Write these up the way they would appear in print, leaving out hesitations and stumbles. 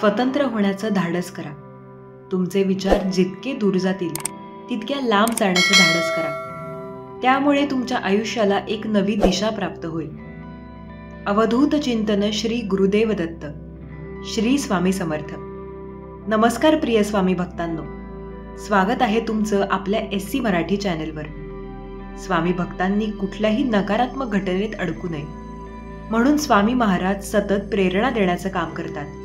स्वतंत्र होण्याचं धाडस करा. तुमचे विचार जितके दूर जातील तितक्या लांब जाण्याचं धाडस करा. त्यामुळे तुमच्या आयुष्याला एक नवी दिशा प्राप्त होईल. अवधूत चिंतन श्री गुरुदेव दत्त. श्री स्वामी समर्थ. नमस्कार प्रिय स्वामी भक्तांनो, स्वागत आहे तुमचं आपल्या SC मराठी चॅनलवर. स्वामी भक्तांनी कुठल्याही नकारात्मक घटनेत अडकू नये म्हणून स्वामी महाराज सतत प्रेरणा देण्याचं काम करतात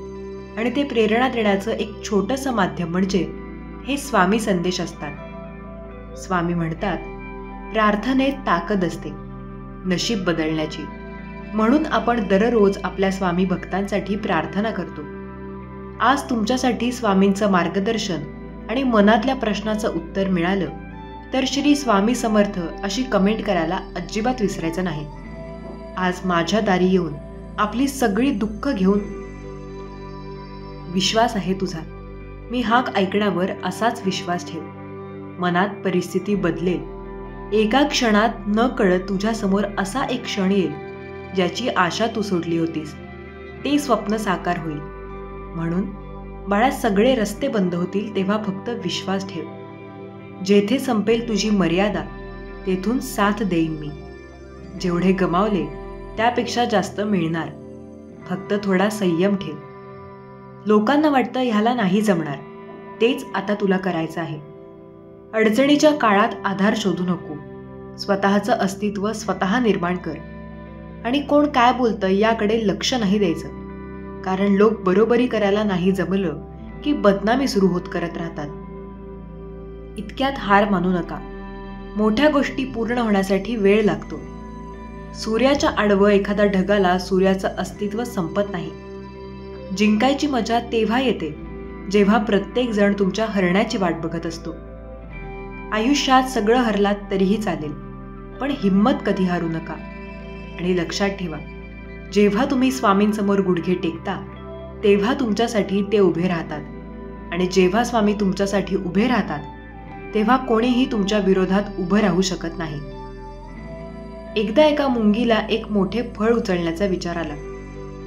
आणि ते प्रेरणा देण्याचं एक छोटंसं माध्यम म्हणजे हे स्वामी संदेश असतात. स्वामी म्हणतात, प्रार्थनेत ताकद असते नशीब बदलण्याची. म्हणून आपण दररोज आपल्या स्वामी भक्तांसाठी प्रार्थना करतो. आज तुमच्यासाठी स्वामींचं मार्गदर्शन आणि मनातल्या प्रश्नाचं उत्तर मिळालं तर श्री स्वामी समर्थ अशी कमेंट करायला अजिबात विसरायचं नाही. आज माझ्या दारी येऊन आपली सगळी दुःख घेऊन विश्वास आहे तुझा. मी हाक ऐकण्यावर असाच विश्वास ठेव. मनात परिस्थिती बदलेल. एका क्षणात न कळत तुझ्या समोर असा एक क्षण येईल ज्याची आशा तू सोडली होतीस. ते स्वप्न साकार होईल. म्हणून बाळा, सगळे रस्ते बंद होतील तेव्हा फक्त विश्वास ठेव. जेथे संपेल तुझी मर्यादा तेथून साथ देईन मी. जेवढे गमावले त्यापेक्षा जास्त मिळणार. फक्त थोडा संयम ठेव. लोकांना वाटतं ह्याला नाही जमणार, तेच आता तुला करायचं आहे. अडचणीच्या काळात आधार शोधू नको. स्वतःचं अस्तित्व स्वतः निर्माण कर आणि कोण काय बोलतं याकडे लक्ष नाही द्यायचं. कारण लोक बरोबरी करायला नाही जमलं की बदनामी सुरू होत करत राहतात. इतक्यात हार मानू नका. मोठ्या गोष्टी पूर्ण होण्यासाठी वेळ लागतो. सूर्याच्या आडवं एखाद्या ढगाला सूर्याचं अस्तित्व संपत नाही. जिंकायची मजा तेव्हा येते जेव्हा प्रत्येक जण तुमच्या हरण्याची वाट बघत असतो. आयुष्यात सगळं हरलात तरीही चालेल, पण हिम्मत कधी हारू नका. आणि लक्षात ठेवा, जेव्हा तुम्ही स्वामींसमोर गुडघे टेकता तेव्हा तुमच्यासाठी ते उभे राहतात आणि जेव्हा स्वामी तुमच्यासाठी उभे राहतात तेव्हा कोणीही तुमच्या विरोधात उभं राहू शकत नाही. एकदा एका मुंगीला एक मोठे फळ उचलण्याचा विचार आला.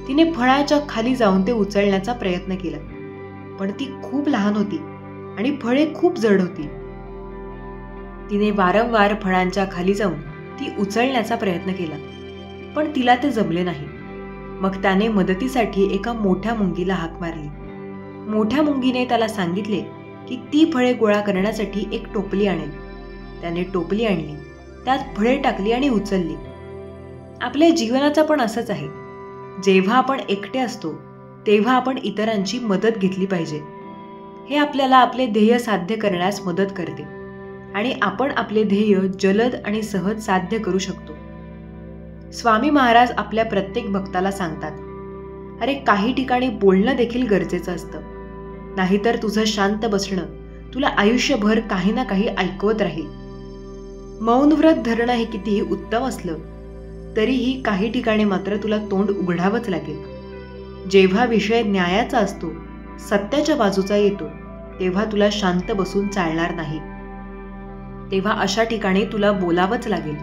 तिने फळाच्या खाली जाऊन ते उचलण्याचा प्रयत्न केला, पण ती खूप लहान होती आणि फळे खूप जड होती. तिने वारंवार फळांच्या खाली जाऊन ती उचलण्याचा प्रयत्न केला, पण तिला ते जमले नाही. मग त्याने मदतीसाठी एका मोठ्या मुंगीला हाक मारली. मोठ्या मुंगीने त्याला सांगितले की ती फळे गोळा करण्यासाठी एक टोपली आणेल. त्याने टोपली आणली, त्यात फळे टाकली आणि उचलली. आपल्या जीवनाचं पण असंच आहे. जेव्हा आपण एकटे असतो तेव्हा आपण इतरांची मदत घेतली पाहिजे. हे आपल्याला आपले ध्येय साध्य करण्यास मदत करते आणि आपण आपले ध्येय जलद आणि सहज साध्य करू शकतो. स्वामी महाराज आपल्या प्रत्येक भक्ताला सांगतात, अरे काही ठिकाणी बोलणं देखील गरजेचं असतं, नाहीतर तुझं शांत बसणं तुला आयुष्यभर काही ना काही ऐकवत राहील. मौनव्रत धरणं हे कितीही उत्तम असलं तरीही काही ठिकाणी मात्र तुला तोंड उघडावंच लागेल. जेव्हा विषय न्यायाचा असतो, सत्याच्या बाजूचा येतो, तेव्हा तुला शांत बसून चालणार नाही. तेव्हा अशा ठिकाणी तुला बोलावंच लागेल.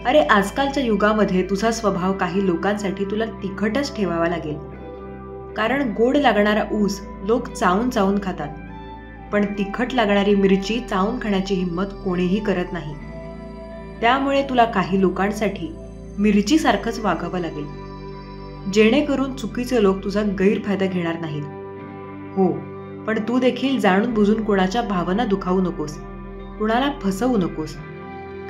अरे आजकालच्या युगामध्ये तुझा स्वभाव काही लोकांसाठी तुला तिखटच ठेवावा लागेल. कारण गोड लागणारा ऊस लोक चावून चावून खातात, पण तिखट लागणारी मिरची चावून खाण्याची हिंमत कोणीही करत नाही. त्यामुळे तुला काही लोकांसाठी मिरचीसारखंच वागावं लागेल, जेणेकरून चुकीचे लोक तुझा गैरफायदा घेणार नाहीत. हो, पण तू देखील जाणून बुजून कोणाच्या भावना दुखावू नकोस, कुणाला फसवू नकोस.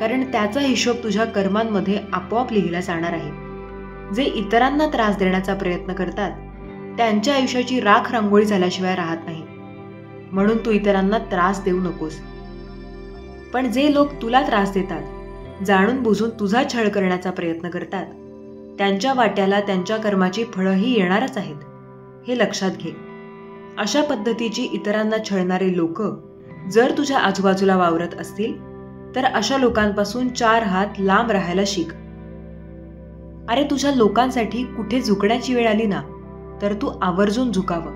कारण त्याचा हिशोब तुझ्या कर्मांमध्ये आपोआप लिहिला जाणार आहे. जे इतरांना त्रास देण्याचा प्रयत्न करतात त्यांच्या आयुष्याची राख रांगोळी झाल्याशिवाय राहत नाही. म्हणून तू इतरांना त्रास देऊ नकोस. पण जे लोक तुला त्रास देतात, जाणून बुजून तुझा छळ करण्याचा प्रयत्न करतात, त्यांच्या वाट्याला त्यांच्या कर्माची फळंही येणारच आहेत, हे लक्षात घे. अशा पद्धतीची इतरांना छळणारे लोक जर तुझ्या आजूबाजूला वावरत असतील तर अशा लोकांपासून 4 हात लांब राहायला शिक. अरे तुझ्या लोकांसाठी कुठे झुकण्याची वेळ आली ना तर तू आवर्जून झुकावं.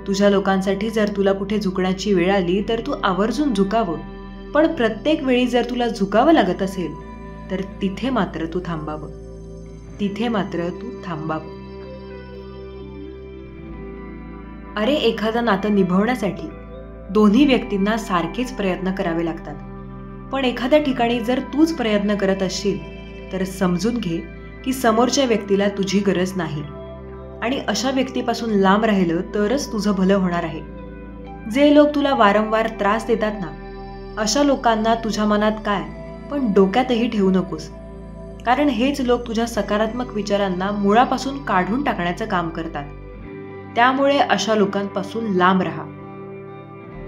तुझ्या लोकांसाठी जर तुला कुठे झुकण्याची वेळ आली तर तू आवर्जून झुकावं. पण प्रत्येक वेळी जर तुला झुकावं लागत असेल तर तिथे मात्र तू थांबावं. अरे, एखादं नातं निभवण्यासाठी दोन्ही व्यक्तींना सारखेच प्रयत्न करावे लागतात. पण एखाद्या ठिकाणी जर तूच प्रयत्न करत असशील तर समजून घे की समोरच्या व्यक्तीला तुझी गरज नाही. आणि अशा व्यक्तीपासून लांब राहिलं तरच तुझं भलं होणार आहे. जे लोक तुला वारंवार त्रास देतात ना, अशा लोकांना तुझ्या मनात काय पण डोक्यातही ठेवू नकोस. कारण हेच लोक तुझ्या सकारात्मक विचारांना मुळापासून काढून टाकण्याचं काम करतात. त्यामुळे अशा लोकांपासून लांब राहा.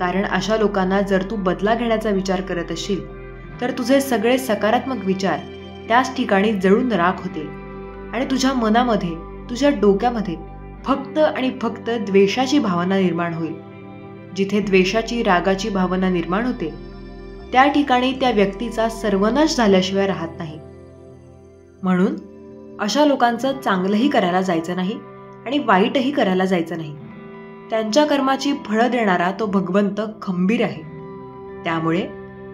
कारण अशा लोकांना जर तू बदला घेण्याचा विचार करत असशील तर तुझे सगळे सकारात्मक विचार त्याच ठिकाणी जळून राख होतील आणि तुझ्या मनामध्ये, तुझ्या डोक्यामध्ये फक्त आणि फक्त द्वेषाची भावना निर्माण होईल. जिथे द्वेषाची, रागाची भावना निर्माण होते त्या ठिकाणी त्या व्यक्तीचा सर्वनाश झाल्याशिवाय राहत नाही. म्हणून अशा लोकांचं चांगलंही करायला जायचं नाही आणि वाईटही करायला जायचं नाही. त्यांच्या कर्माची फळं देणारा तो भगवंत खंबीर आहे. त्यामुळे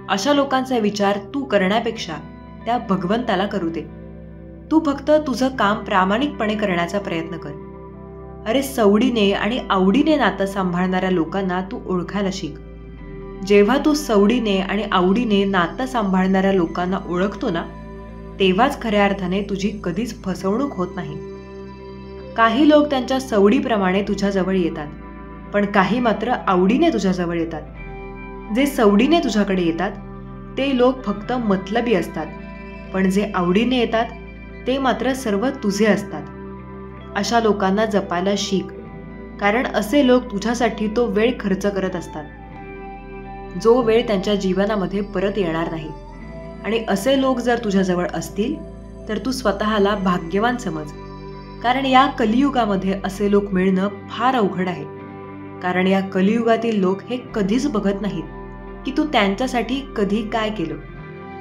अशा लोकांचा विचार तू करण्यापेक्षा त्या भगवंताला करू दे. तू फक्त तुझं काम प्रामाणिकपणे करण्याचा प्रयत्न कर. अरे, सवडीने आणि आवडीने नातं सांभाळणाऱ्या लोकांना तू ओळखायला शिक. जेव्हा तू सवडीने आणि आवडीने नातं सांभाळणाऱ्या लोकांना ओळखतो ना, तेव्हाच खऱ्या अर्थाने तुझी कधीच फसवणूक होत नाही. काही लोक त्यांच्या सवडीप्रमाणे तुझ्याजवळ येतात, पण काही मात्र आवडीने तुझ्याजवळ येतात. जे सवडीने तुझ्याकडे येतात ते लोक फक्त मतलबी असतात, पण जे आवडीने येतात ते मात्र सर्व तुझे असतात. अशा लोकांना जपायला शिक. कारण असे लोक तुझ्यासाठी तो वेळ खर्च करत असतात, जो वेळ त्यांच्या जीवनामध्ये परत येणार नाही. आणि असे लोक जर तुझ्याजवळ असतील तर तू स्वतःला भाग्यवान समज. कारण या कलियुगामध्ये असे लोक मिळणं फार अवघड आहे. कारण या कलियुगातील लोक हे कधीच बघत नाहीत की तू त्यांच्यासाठी कधी काय केलं.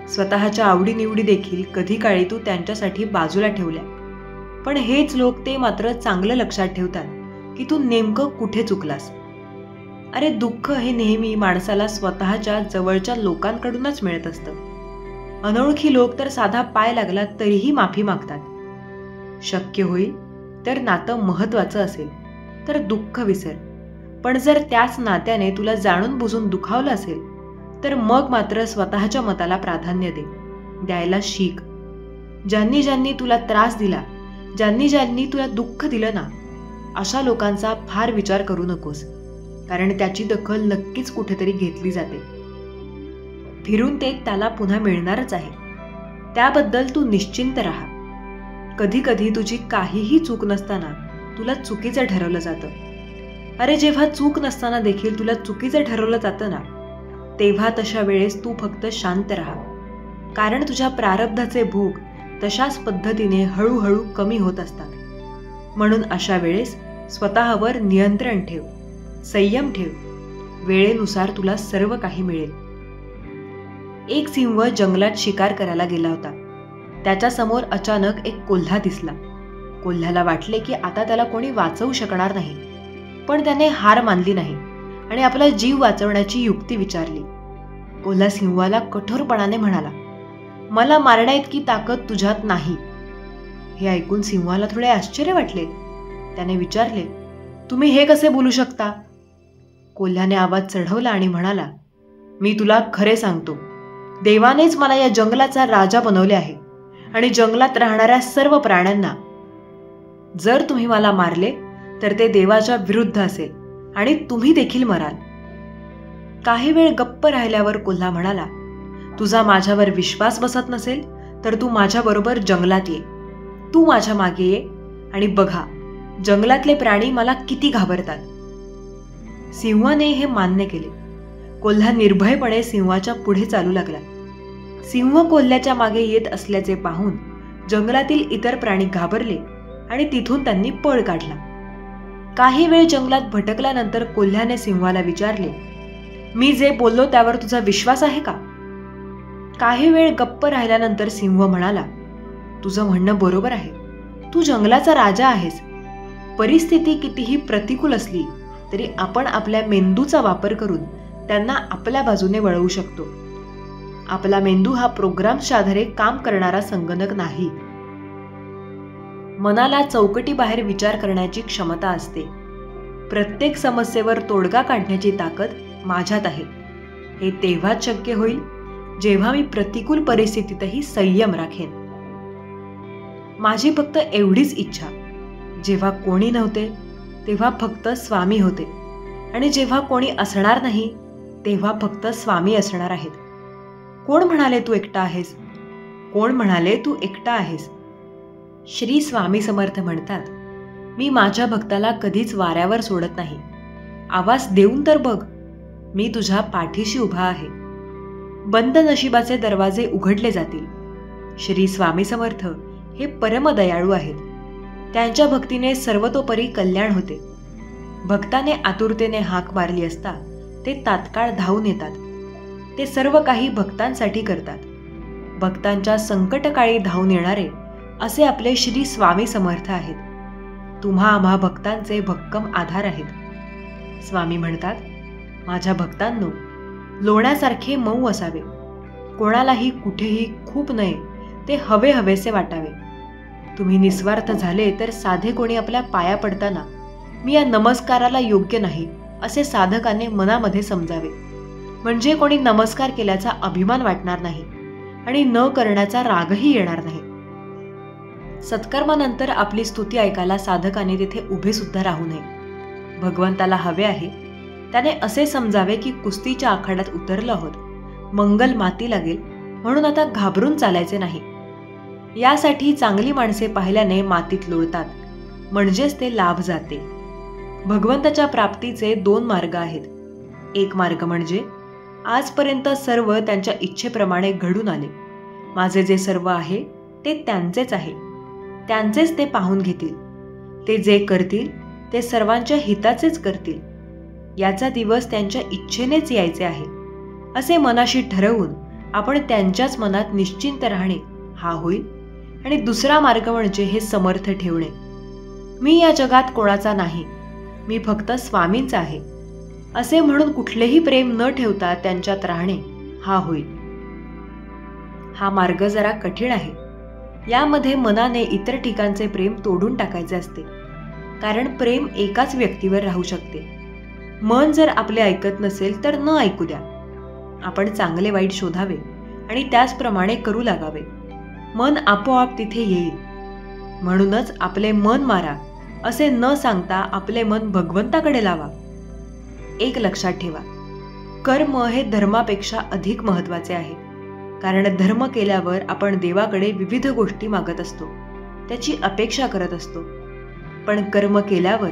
स्वतःच्या आवडीनिवडी देखील कधी काळी तू त्यांच्यासाठी बाजूला ठेवल्या. पण हेच लोक ते मात्र चांगलं लक्षात ठेवतात की तू नेमकं कुठे चुकलास. अरे, दुःख हे नेहमी माणसाला स्वतःच्या जवळच्या लोकांकडूनच मिळत असतं. अनोळखी लोक तर साधा पाय लागला तरीही माफी मागतात. शक्य होईल तर नातं महत्वाचं असेल तर दुःख विसर. पण जर त्याच नात्याने तुला जाणून बुजून दुखावलं असेल तर मग मात्र स्वतःच्या मताला प्राधान्य द्यायला शिक. ज्यांनी ज्यांनी तुला त्रास दिला, ज्यांनी ज्यांनी तुला दुःख दिलं ना, अशा लोकांचा फार विचार करू नकोस. कारण त्याची दखल नक्कीच कुठेतरी घेतली जाते. फिरून ते त्याला पुन्हा मिळणारच आहे. त्याबद्दल तू निश्चिंत राहा. कधी कधी तुझी काहीही चूक नसताना तुला चुकीचं ठरवलं जातं. अरे, जेव्हा चूक नसताना देखील तुला चुकीचं ठरवलं जातं ना, तेव्हा तशा वेळेस तू फक्त शांत राहा. कारण तुझ्या प्रारब्धाचे भोग तशाच पद्धतीने हळूहळू कमी होत असतात. म्हणून अशा वेळेस स्वतःवर नियंत्रण ठेव, संयम ठेव. वेळेनुसार तुला सर्व काही मिळेल. एक सिंह जंगलात शिकार करायला गेला होता. त्याच्यासमोर अचानक एक कोल्हा दिसला. कोल्ह्याला वाटले की आता त्याला कोणी वाचवू शकणार नाही. पण त्याने हार मानली नाही आणि आपला जीव वाचवण्याची युक्ती विचारली. कोल्हा सिंहाला कठोरपणाने म्हणाला, मला मारण्याइतकी ताकद तुझ्यात नाही. हे ऐकून सिंहाला थोडे आश्चर्य वाटले. त्याने विचारले, तुम्ही हे कसे बोलू शकता? कोल्ह्याने आवाज चढवला आणि म्हणाला, मी तुला खरे सांगतो, देवानेच मला या जंगलाचा राजा बनवले आहे आणि जंगलात राहणाऱ्या सर्व प्राण्यांना. जर तुम्ही मला मारले तर ते देवाच्या विरुद्ध असेल आणि तुम्ही देखील मराल. काही वेळ गप्प राहिल्यावर कोल्हा म्हणाला, तुझा माझ्यावर विश्वास बसत नसेल तर तू माझ्याबरोबर जंगलात ये. तू माझ्या मागे ये आणि बघा जंगलातले प्राणी मला किती घाबरतात. सिंहाने हे मान्य केले. कोल्हा निर्भयपणे सिंहाच्या पुढे चालू लागला. सिंह कोल्ह्याच्या मागे येत असल्याचे पाहून जंगलातील इतर प्राणी घाबरले आणि तिथून त्यांनी पळ काढला. काही वेळ जंगलात भटकल्यानंतर कोल्ह्याने सिंहाला विचारले, मी जे बोललो त्यावर तुझा विश्वास आहे का? काही वेळ गप्प राहिल्यानंतर सिंह म्हणाला, तुझं म्हणणं बरोबर आहे. तू जंगलाचा राजा आहेस. परिस्थिती कितीही प्रतिकूल असली तरी आपण आपल्या मेंदूचा वापर करून त्यांना आपल्या बाजूने वळवू शकतो. आपला मेंदू हा प्रोग्राम्सच्या आधारे काम करणारा संगणक नाही. मनाला चौकटी बाहेर विचार करण्याची क्षमता असते. प्रत्येक समस्येवर तोडगा काढण्याची ताकद माझ्यात आहे. हे तेव्हाच शक्य होईल जेव्हा मी प्रतिकूल परिस्थितीतही संयम राखेन. माझी फक्त एवढीच इच्छा, जेव्हा कोणी नव्हते तेव्हा फक्त स्वामी होते, आणि जेव्हा कोणी असणार नाही तेव्हा फक्त स्वामी असणार आहेत. कोण म्हणाले तू एकटा आहेस? कोण म्हणाले तू एकटा आहेस? श्री स्वामी समर्थ म्हणतात, मी माझ्या भक्ताला कधीच वाऱ्यावर सोडत नाही. आवाज देऊन तर बघ, मी तुझ्या पाठीशी उभा आहे. बंद नशिबाचे दरवाजे उघडले जातील. श्री स्वामी समर्थ हे परमदयाळू आहेत. त्यांच्या भक्तीने सर्वतोपरी कल्याण होते. भक्ताने आतुरतेने हाक मारली असता ते तात्काळ धावून येतात. ते सर्व काही भक्तांसाठी करतात. भक्तांच्या संकटकाळी धावून येणारे असे आपले श्री स्वामी समर्थ आहेत. तुम्हा आम्हा भक्तांचे भक्कम आधार आहेत. स्वामी म्हणतात, माझ्या भक्तांनो, लोण्यासारखे मऊ असावे. कोणालाही कुठेही खूप नये, ते हवे हवेसे वाटावे. तुम्ही निस्वार्थ झाले तर साधे कोणी आपल्या पाया पडताना मी या नमस्काराला योग्य नाही असे साधकाने मनामध्ये समजावे. म्हणजे कोणी नमस्कार केल्याचा अभिमान वाटणार नाही आणि न करण्याचा रागही येणार नाही. सत्कर्मानंतर आपली स्तुती ऐकायला साधकाने तिथे उभे सुद्धा राहू नये. भगवंताला हवे आहे त्याने असे समजावे की कुस्तीच्या आखाड्यात उतरलो आहोत, मंगल माती लागेल म्हणून आता घाबरून चालायचे नाही. यासाठी चांगली माणसे पाहिल्याने मातीत लोळतात, म्हणजेच ते लाभ जाते. भगवंताच्या प्राप्तीचे 2 मार्ग आहेत. एक मार्ग म्हणजे आजपर्यंत सर्व त्यांच्या इच्छेप्रमाणे घडून आले. माझे जे सर्व आहे ते त्यांचेच आहे. त्यांचेच ते पाहून घेतील. ते जे करतील ते सर्वांच्या हिताचेच करतील. याचा दिवस त्यांच्या इच्छेनेच यायचे आहे असे मनाशी ठरवून आपण त्यांच्याच मनात निश्चिंत राहणे हा होईल. आणि दुसरा मार्ग म्हणजे हे समर्थ ठेवणे, मी या जगात कोणाचा नाही, मी फक्त स्वामींचा आहे असे म्हणून कुठलेही प्रेम न ठेवता त्यांच्यात राहणे हा होईल. हा मार्ग जरा कठीण आहे. यामध्ये मनाने इतर ठिकाणचे प्रेम तोडून टाकायचे असते, कारण प्रेम एकाच व्यक्तीवर राहू शकते. मन जर आपले ऐकत नसेल तर न ऐकू द्या. आपण चांगले वाईट शोधावे आणि त्याचप्रमाणे करू लागावे. मन आपोआप तिथे येईल. म्हणूनच आपले मन मारा असे न सांगता आपले मन भगवंताकडे लावा. एक लक्षात ठेवा, कर्म हे धर्मापेक्षा अधिक महत्त्वाचे आहे. कारण धर्म केल्यावर आपण देवाकडे विविध गोष्टी मागत असतो, त्याची अपेक्षा करत असतो. पण कर्म केल्यावर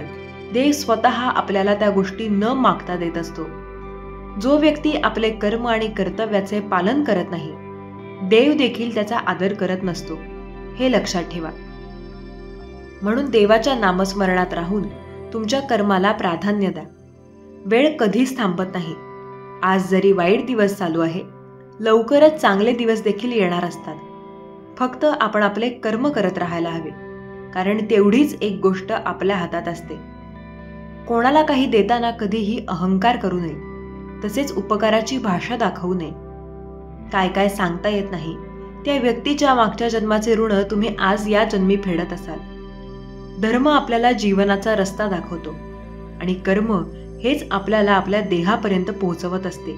देव स्वतः आपल्याला त्या गोष्टी न मागता देत असतो. जो व्यक्ती आपले कर्म आणि कर्तव्याचे पालन करत नाही, देव देखील त्याचा आदर करत नसतो, हे लक्षात ठेवा. म्हणून देवाच्या नामस्मरणात राहून तुमच्या कर्माला प्राधान्य द्या. वेळ कधीच थांबत नाही. आज जरी वाईट दिवस चालू आहे, लवकरच चांगले दिवस देखील येणार असतात. फक्त आपण आपले कर्म करत राहायला हवे, कारण तेवढीच एक गोष्ट आपल्या हातात असते. कोणाला काही देताना कधीही अहंकार करू नये, तसेच उपकाराची भाषा दाखवू नये. काय काय सांगता येत नाही, त्या व्यक्तीच्या मागच्या जन्माचे ऋण तुम्ही आज या जन्मी फेडत असाल. धर्म आपल्याला जीवनाचा रस्ता दाखवतो आणि कर्म हेच आपल्याला आपल्या देहापर्यंत पोहोचवत असते.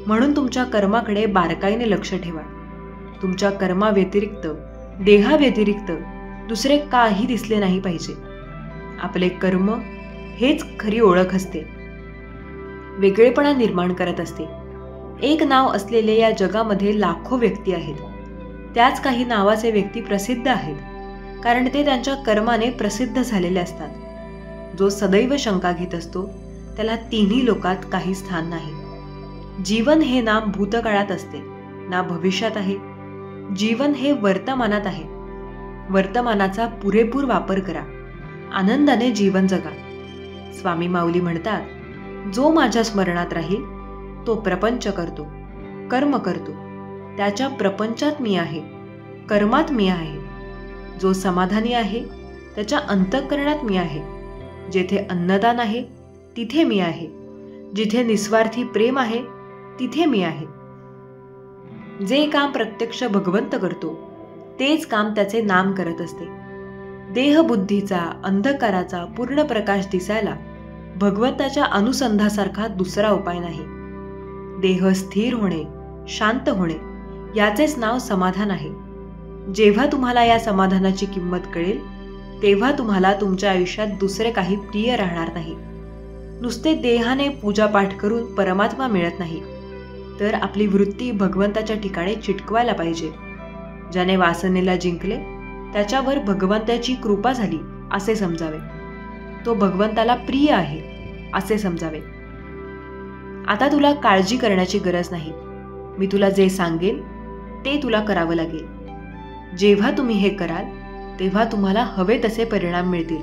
म्हणून तुमच्या कर्माकडे बारकाईने लक्ष ठेवा. तुमच्या कर्माव्यतिरिक्त, देहाव्यतिरिक्त दुसरे काही दिसले नाही पाहिजे. आपले कर्म हेच खरी ओळख असते, वेगळेपणा निर्माण करत असते. एक नाव असलेले या जगामध्ये लाखो व्यक्ती आहेत. त्याच काही नावाचे व्यक्ती प्रसिद्ध आहेत, कारण ते त्यांच्या कर्माने प्रसिद्ध झालेले असतात. जो सदैव शंका घेत असतो त्याला तिन्ही लोकात काही स्थान नाही. जीवन हे ना भूतकाळात असते ना भविष्यात आहे. जीवन हे वर्तमानात आहे. वर्तमानाचा पुरेपूर वापर करा. आनंदाने जीवन जगा. स्वामी माऊली म्हणतात, जो माझ्या स्मरणात राहील तो प्रपंच करतो, कर्म करतो. त्याच्या प्रपंचात मी आहे, कर्मात मी आहे. जो समाधानी आहे त्याच्या अंतःकरणात मी आहे. जेथे अन्नदान आहे तिथे मी आहे. जिथे निस्वार्थी प्रेम आहे तिथे मी आहे. जे काम प्रत्यक्ष भगवंत करतो तेच काम त्याचे नाम करत असते. देहबुद्धीचा, अंधकाराचा पूर्ण प्रकाश दिसायला भगवंताच्या अनुसंधासारखा दुसरा उपाय नाही. देह स्थिर होणे, शांत होणे याचेच नाव समाधान आहे. जेव्हा तुम्हाला या समाधानाची किंमत कळेल तेव्हा तुम्हाला तुमच्या आयुष्यात दुसरे काही प्रिय राहणार नाही. नुसते देहाने पूजापाठ करून परमात्मा मिळत नाही, तर आपली वृत्ती भगवंताच्या ठिकाणी चिटकवायला पाहिजे. ज्याने वासनेला जिंकले त्याच्यावर भगवंताची कृपा झाली असे समजावे. तो भगवंताला प्रिय आहे असे समजावे. आता तुला काळजी करण्याची गरज नाही. मी तुला जे सांगेन ते तुला करावं लागेल. जेव्हा तुम्ही हे कराल तेव्हा तुम्हाला हवे तसे परिणाम मिळतील.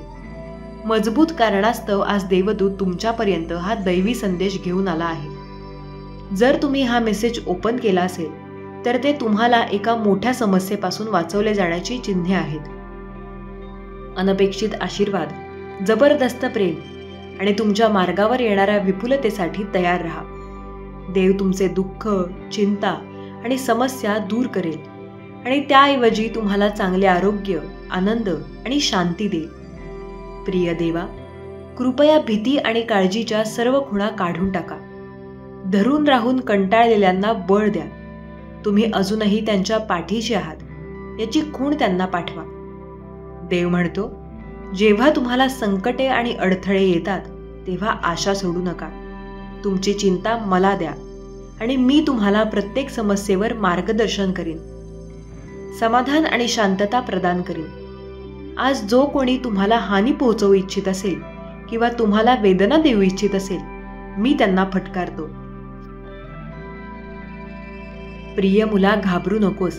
मजबूत कारणास्तव आज देवदूत तुमच्यापर्यंत हा दैवी संदेश घेऊन आला आहे. जर तुम्ही हा मेसेज ओपन केला असेल तर ते तुम्हाला एका मोठ्या समस्येपासून वाचवले जाण्याची चिन्हे आहेत. अनपेक्षित आशीर्वाद, जबरदस्त प्रेम आणि तुमच्या मार्गावर येणाऱ्या विपुलतेसाठी तयार राहा. देव तुमचे दुःख, चिंता आणि समस्या दूर करेल आणि त्याऐवजी तुम्हाला चांगले आरोग्य, आनंद आणि शांती देईल. प्रिय देवा, कृपया भीती आणि काळजीच्या सर्व खुणा काढून टाका. धरून राहून कंटाळलेल्यांना बळ द्या. तुम्ही अजूनही त्यांच्या पाठीशी आहात याची खूण त्यांना पाठवा. देव म्हणतो, जेव्हा तुम्हाला संकटे आणि अडथळे येतात तेव्हा आशा सोडू नका. तुमची चिंता मला द्या आणि मी तुम्हाला प्रत्येक समस्येवर मार्गदर्शन करीन, समाधान आणि शांतता प्रदान करीन. आज जो कोणी तुम्हाला हानी पोहोचवू इच्छित असेल किंवा तुम्हाला वेदना देऊ इच्छित असेल, मी त्यांना फटकारतो. प्रिय मुला, घाबरू नकोस,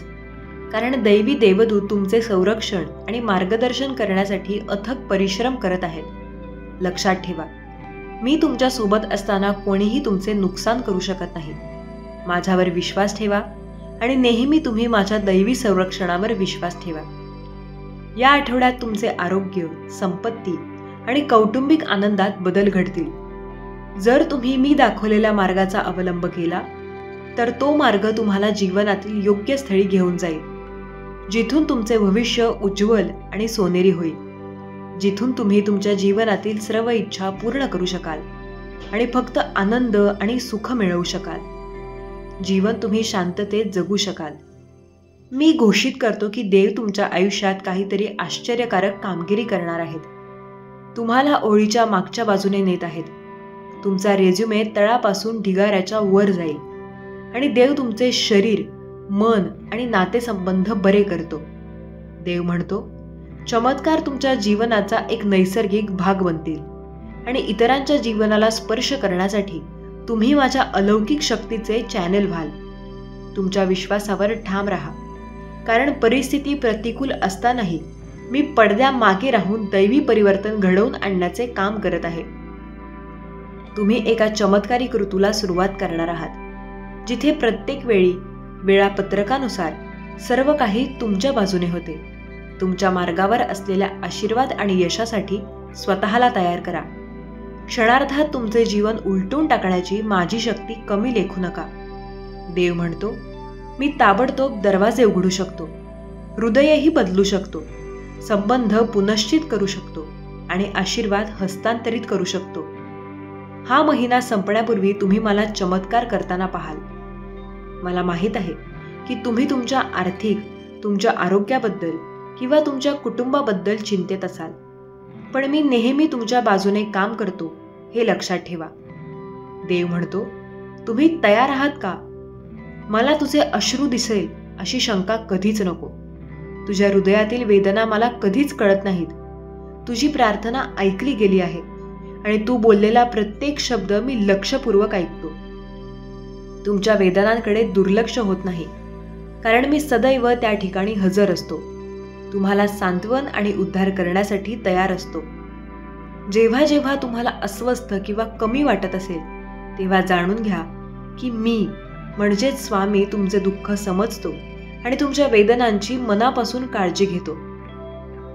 कारण दैवी देवदूत तुमचे संरक्षण आणि मार्गदर्शन करण्यासाठी अथक परिश्रम करत आहेत. लक्षात ठेवा, मी तुमच्या सोबत असताना कोणीही तुमचे नुकसान करू शकत नाही. माझ्यावर विश्वास ठेवा आणि नेहमी तुम्ही माझ्या दैवी संरक्षणावर विश्वास ठेवा. या आठवड्यात तुमचे आरोग्य, संपत्ती आणि कौटुंबिक आनंदात बदल घडतील. जर तुम्ही मी दाखवलेल्या मार्गाचा अवलंब केला तर तो मार्ग तुम्हाला जीवनातील योग्य स्थळी घेऊन जाईल, जिथून तुमचे भविष्य उज्ज्वल आणि सोनेरी होईल, जिथून तुम्ही तुमच्या जीवनातील सर्व इच्छा पूर्ण करू शकाल आणि फक्त आनंद आणि सुख मिळवू शकाल. जीवन तुम्ही शांततेत जगू शकाल. मी घोषित करतो की देव तुमच्या आयुष्यात काहीतरी आश्चर्यकारक कामगिरी करणार आहेत. तुम्हाला ओळीच्या मागच्या बाजूने नेत आहेत. तुमचा रेझ्युमे तळापासून ढिगाऱ्याच्या वर जाईल आणि देव तुमचे शरीर, मन आणि नातेसंबंध बरे करतो. देव म्हणतो, चमत्कार तुमच्या जीवनाचा एक नैसर्गिक भाग बनतील आणि इतरांच्या जीवनाला स्पर्श करण्यासाठी तुम्ही माझ्या अलौकिक शक्तीचे चॅनेल व्हाल. तुमच्या विश्वासावर ठाम राहा, कारण परिस्थिती प्रतिकूल असतानाही मी पडद्यामागे राहून दैवी परिवर्तन घडवून आणण्याचे काम करत आहे. तुम्ही एका चमत्कारिक ऋतूला सुरुवात करणार आहात, जिथे प्रत्येक वेळी वेळापत्रकानुसार सर्व काही तुमच्या बाजूने होते. तुमच्या मार्गावर असलेल्या आशीर्वाद आणि यशासाठी स्वतःला तयार करा. क्षणार्धात तुमचे जीवन उलटून टाकण्याची माझी शक्ती कमी लेखू नका. देव म्हणतो, मी ताबडतोब दरवाजे उघडू शकतो, हृदयही बदलू शकतो, संबंध पुनश्चित करू शकतो आणि आशीर्वाद हस्तांतरित करू शकतो. हा महिना संपण्यापूर्वी तुम्ही मला चमत्कार करताना पाहाल. मला माहीत आहे की तुम्ही तुमच्या आर्थिक, तुमच्या आरोग्याबद्दल किंवा तुमच्या कुटुंबाबद्दल चिंतेत असाल, पण मी नेहमी तुमच्या बाजूने काम करतो हे लक्षात ठेवा. देव म्हणतो, तुम्ही तयार आहात का? मला तुझे अश्रू दिसेल अशी शंका कधीच नको. तुझ्या हृदयातील वेदना मला कधीच कळत नाहीत. तुझी प्रार्थना ऐकली गेली आहे आणि तू बोललेला प्रत्येक शब्द मी लक्षपूर्वक ऐकतो. तुमच्या वेदनांकडे दुर्लक्ष होत नाही, कारण मी सदैव त्या ठिकाणी हजर असतो. तुम्हाला सांत्वन आणि उद्धार करण्यासाठी तयार असतो. जेव्हा जेव्हा तुम्हाला अस्वस्थ किंवा कमी वाटत असेल तेव्हा जाणून घ्या की मी म्हणजेच स्वामी तुमचे दुःख समजतो आणि तुमच्या वेदनांची मनापासून काळजी घेतो.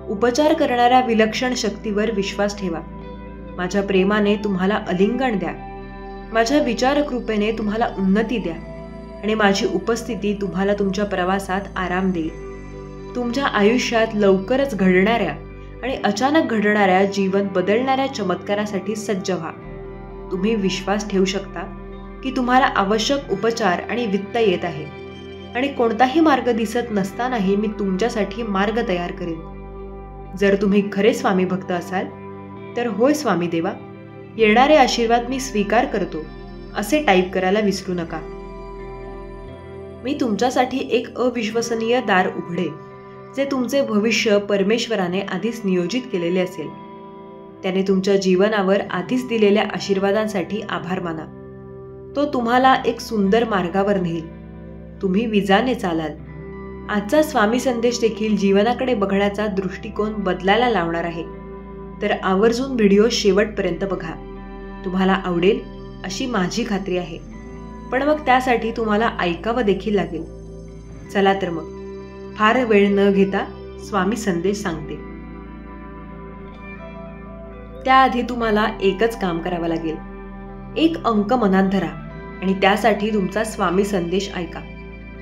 उपचार करणाऱ्या विलक्षण शक्तीवर विश्वास ठेवा. माझ्या प्रेमाने तुम्हाला आलिंगन द्या. माझ्या विचारकृपेने तुम्हाला उन्नती द्या आणि माझी उपस्थिती तुम्हाला तुमच्या प्रवासात आराम देईल. तुमच्या आयुष्यात लवकरच घडणाऱ्या आणि अचानक घडणाऱ्या जीवन बदलणाऱ्या चमत्कारासाठी सज्ज व्हा. तुम्ही विश्वास ठेवू शकता की तुम्हाला आवश्यक उपचार आणि वित्त येत आहे आणि कोणताही मार्ग दिसत नसतानाही मी तुमच्यासाठी मार्ग तयार करेन. जर तुम्ही खरे स्वामी भक्त असाल तर होय स्वामी देवा, येणारे आशीर्वाद मी स्वीकार करतो असे टाईप करायला विसरू नका. मी तुमच्यासाठी एक अविश्वसनीय दार उघडे जे तुमचे भविष्य परमेश्वराने आधीच नियोजित केलेले असेल. त्याने तुमच्या जीवनावर आधीच दिलेल्या आशीर्वादांसाठी आभार माना. तो तुम्हाला एक सुंदर मार्गावर नेईल. तुम्ही विजाने चालाल. आजचा स्वामी संदेश देखील जीवनाकडे बघण्याचा दृष्टिकोन बदलायला लावणार आहे. तर आवर्जून व्हिडिओ शेवटपर्यंत बघा. तुम्हाला आवडेल अशी माझी खात्री आहे. पण मग त्यासाठी तुम्हाला ऐकावं देखील लागेल. चला तर मग फार वेळ न घेता स्वामी संदेश सांगते. त्याआधी तुम्हाला एकच काम करावं लागेल. एक अंक मनात धरा आणि त्यासाठी तुमचा स्वामी संदेश ऐका.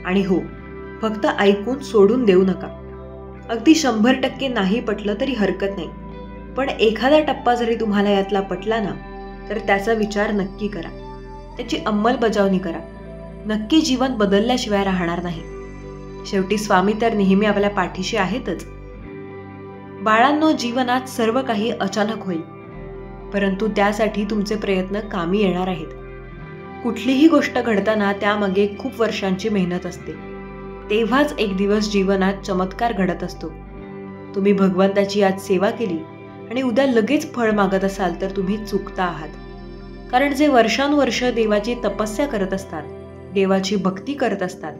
आणि हो, फक्त ऐकून सोडून देऊ नका. अगदी 100% नाही पटलं तरी हरकत नाही, पण एखादा टप्पा जरी तुम्हाला यातला पटला ना तर त्याचा विचार नक्की करा. त्याची अंमलबजावणी करा. नक्की जीवन बदलल्याशिवाय राहणार नाही. शेवटी स्वामी तर नेहमी आपल्या पाठीशी आहेतच. बाळांनो, जीवनात सर्व काही अचानक होईल, परंतु त्यासाठी तुमचे प्रयत्न कामी येणार आहेत. कुठलीही गोष्ट घडताना त्यामागे खूप वर्षांची मेहनत असते. तेव्हाच एक दिवस जीवनात चमत्कार घडत असतो. तुम्ही भगवंताची आज सेवा केली आणि उद्या लगेच फळ मागत असाल तर तुम्ही चुकता आहात. कारण जे वर्षानुवर्ष देवाची तपस्या करत असतात, देवाची भक्ती करत असतात,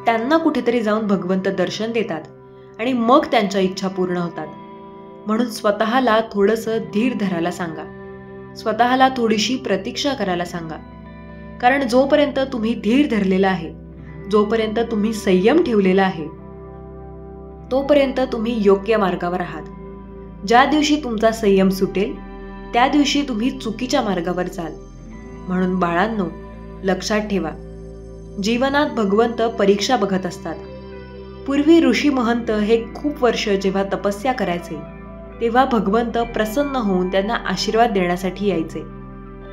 त्यांना कुठेतरी जाऊन भगवंत दर्शन देतात आणि मग त्यांच्या इच्छा पूर्ण होतात. म्हणून स्वतःला थोडंसं धीर धरायला सांगा. स्वतःला थोडीशी प्रतीक्षा करायला सांगा. कारण जोपर्यंत तुम्ही धीर धरलेला आहे, जोपर्यंत तुम्ही संयम ठेवलेला आहे, तोपर्यंत तुम्ही योग्य मार्गावर आहात. ज्या दिवशी तुमचा संयम सुटेल त्या दिवशी तुम्ही चुकीच्या मार्गावर जाल. म्हणून बाळांनो, लक्षात ठेवा, जीवनात भगवंत परीक्षा बघत असतात. पूर्वी ऋषी महंत हे खूप वर्ष जेव्हा तपस्या करायचे तेव्हा भगवंत प्रसन्न होऊन त्यांना आशीर्वाद देण्यासाठी यायचे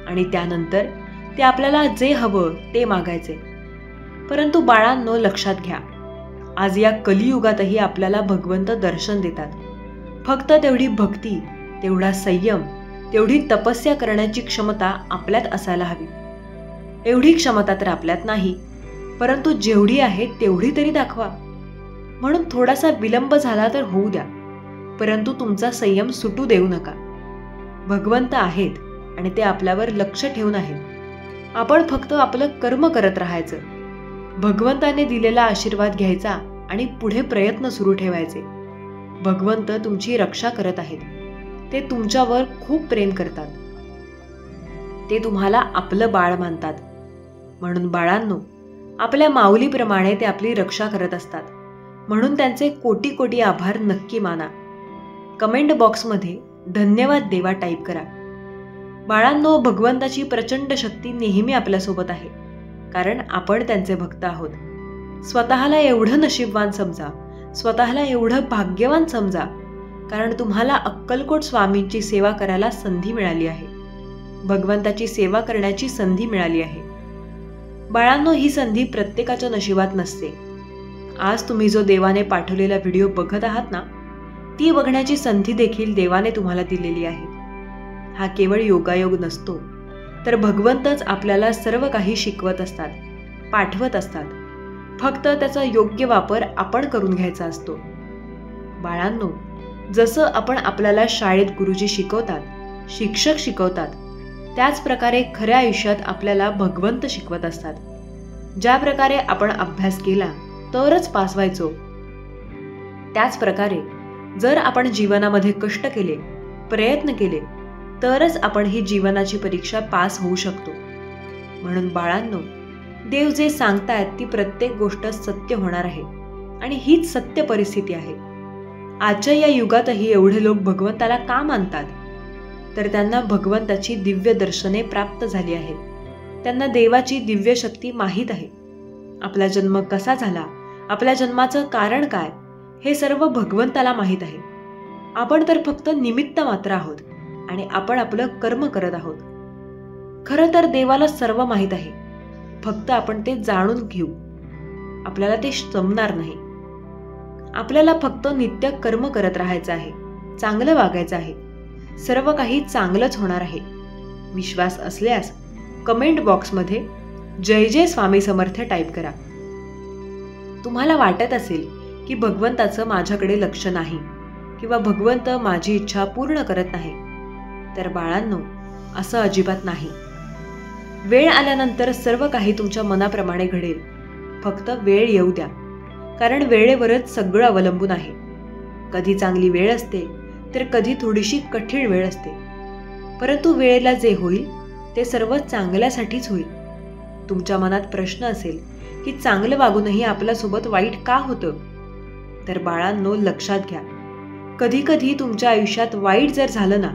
आणि त्यानंतर ते आपल्याला जे हवं ते मागायचे. परंतु बाळांनो, लक्षात घ्या, आज या कलियुगातही आपल्याला भगवंत दर्शन देतात. फक्त तेवढी भक्ती, तेवढा संयम, तेवढी तपस्या करण्याची क्षमता आपल्यात असायला हवी. एवढी क्षमता तर आपल्यात नाही, परंतु जेवढी आहे तेवढी तरी दाखवा. म्हणून थोडासा विलंब झाला तर होऊ द्या, परंतु तुमचा संयम सुटू देऊ नका. भगवंत आहेत आणि ते आपल्यावर लक्ष ठेवून आहेत. आपण फक्त आपलं कर्म करत राहायचं. भगवंताने दिलेला आशीर्वाद घ्यायचा आणि पुढे प्रयत्न सुरू ठेवायचे. भगवंत तुमची रक्षा करत आहेत. ते तुमच्यावर खूप प्रेम करतात. ते तुम्हाला आपलं बाळ मानतात. म्हणून बाळांनो, आपल्या माऊलीप्रमाणे ते आपली रक्षा करत असतात. म्हणून त्यांचे कोटी कोटी आभार नक्की माना. कमेंट बॉक्समध्ये धन्यवाद देवा टाईप करा. बाळांनो, भगवंताची प्रचंड शक्ती नेहमी आपल्यासोबत आहे, कारण आपण त्यांचे भक्त आहोत. स्वतःला एवढं नशीबवान समजा, स्वतःला एवढं भाग्यवान समजा, कारण तुम्हाला अक्कलकोट स्वामींची सेवा करायला संधी मिळाली आहे. भगवंताची सेवा करण्याची संधी मिळाली आहे. बाळांनो, ही संधी प्रत्येकाच्या नशिबात नसते. आज तुम्ही जो देवाने पाठवलेला व्हिडिओ बघत आहात ना, ती बघण्याची संधी देखील देवाने तुम्हाला दिलेली आहे. हा केवळ योगायोग नसतो, तर भगवंतच आपल्याला सर्व काही शिकवत असतात, पाठवत असतात. फक्त त्याचा योग्य वापर आपण करून घ्यायचा असतो. बाळांनो, जसं आपण आपल्याला शाळेत गुरुजी शिकवतात, शिक्षक शिकवतात, त्याच प्रकारे खऱ्या आयुष्यात आपल्याला भगवंत शिकवत असतात. ज्या प्रकारे आपण अभ्यास केला तरच पास व्हायचो, त्याच प्रकारे जर आपण जीवनामध्ये कष्ट केले, प्रयत्न केले, तरच आपण ही जीवनाची परीक्षा पास होऊ शकतो. म्हणून बाळांनो, देव जे सांगतायत ती प्रत्येक गोष्ट सत्य होणार आहे आणि हीच सत्य परिस्थिती आहे. आजच्या या युगातही एवढे लोक भगवंताला का मानतात? तर त्यांना भगवंताची दिव्य दर्शने प्राप्त झाली आहेत. त्यांना देवाची दिव्य शक्ती माहीत आहे. आपला जन्म कसा झाला, आपल्या जन्माचं कारण काय, हे सर्व भगवंताला माहीत आहे. आपण तर फक्त निमित्त मात्र आहोत आणि आपण आपलं कर्म करत आहोत. खरं तर देवाला सर्व माहीत आहे, फक्त आपण ते जाणून घेऊ. आपल्याला ते जमणार नाही. आपल्याला फक्त नित्य कर्म करत राहायचं आहे, चांगलं वागायचं आहे. सर्व काही चांगलंच होणार आहे. विश्वास असल्यास कमेंट बॉक्समध्ये जय जय स्वामी समर्थ टाईप करा. तुम्हाला वाटत असेल की भगवंताचं माझ्याकडे लक्ष नाही किंवा भगवंत माझी इच्छा पूर्ण करत नाही, तर बाळांनो, असं अजिबात नाही. वेळ आल्यानंतर सर्व काही तुमच्या मनाप्रमाणे घडेल. फक्त वेळ येऊ द्या, कारण वेळेवरच सगळं अवलंबून आहे. कधी चांगली वेळ असते तर कधी थोडीशी कठीण वेळ असते, परंतु वेळेला जे होईल ते सर्व चांगल्यासाठीच होईल. तुमच्या मनात प्रश्न असेल की चांगलं वागूनही आपल्यासोबत वाईट का होतं, तर बाळांनो, लक्षात घ्या, कधी कधी तुमच्या आयुष्यात वाईट जर झालं ना,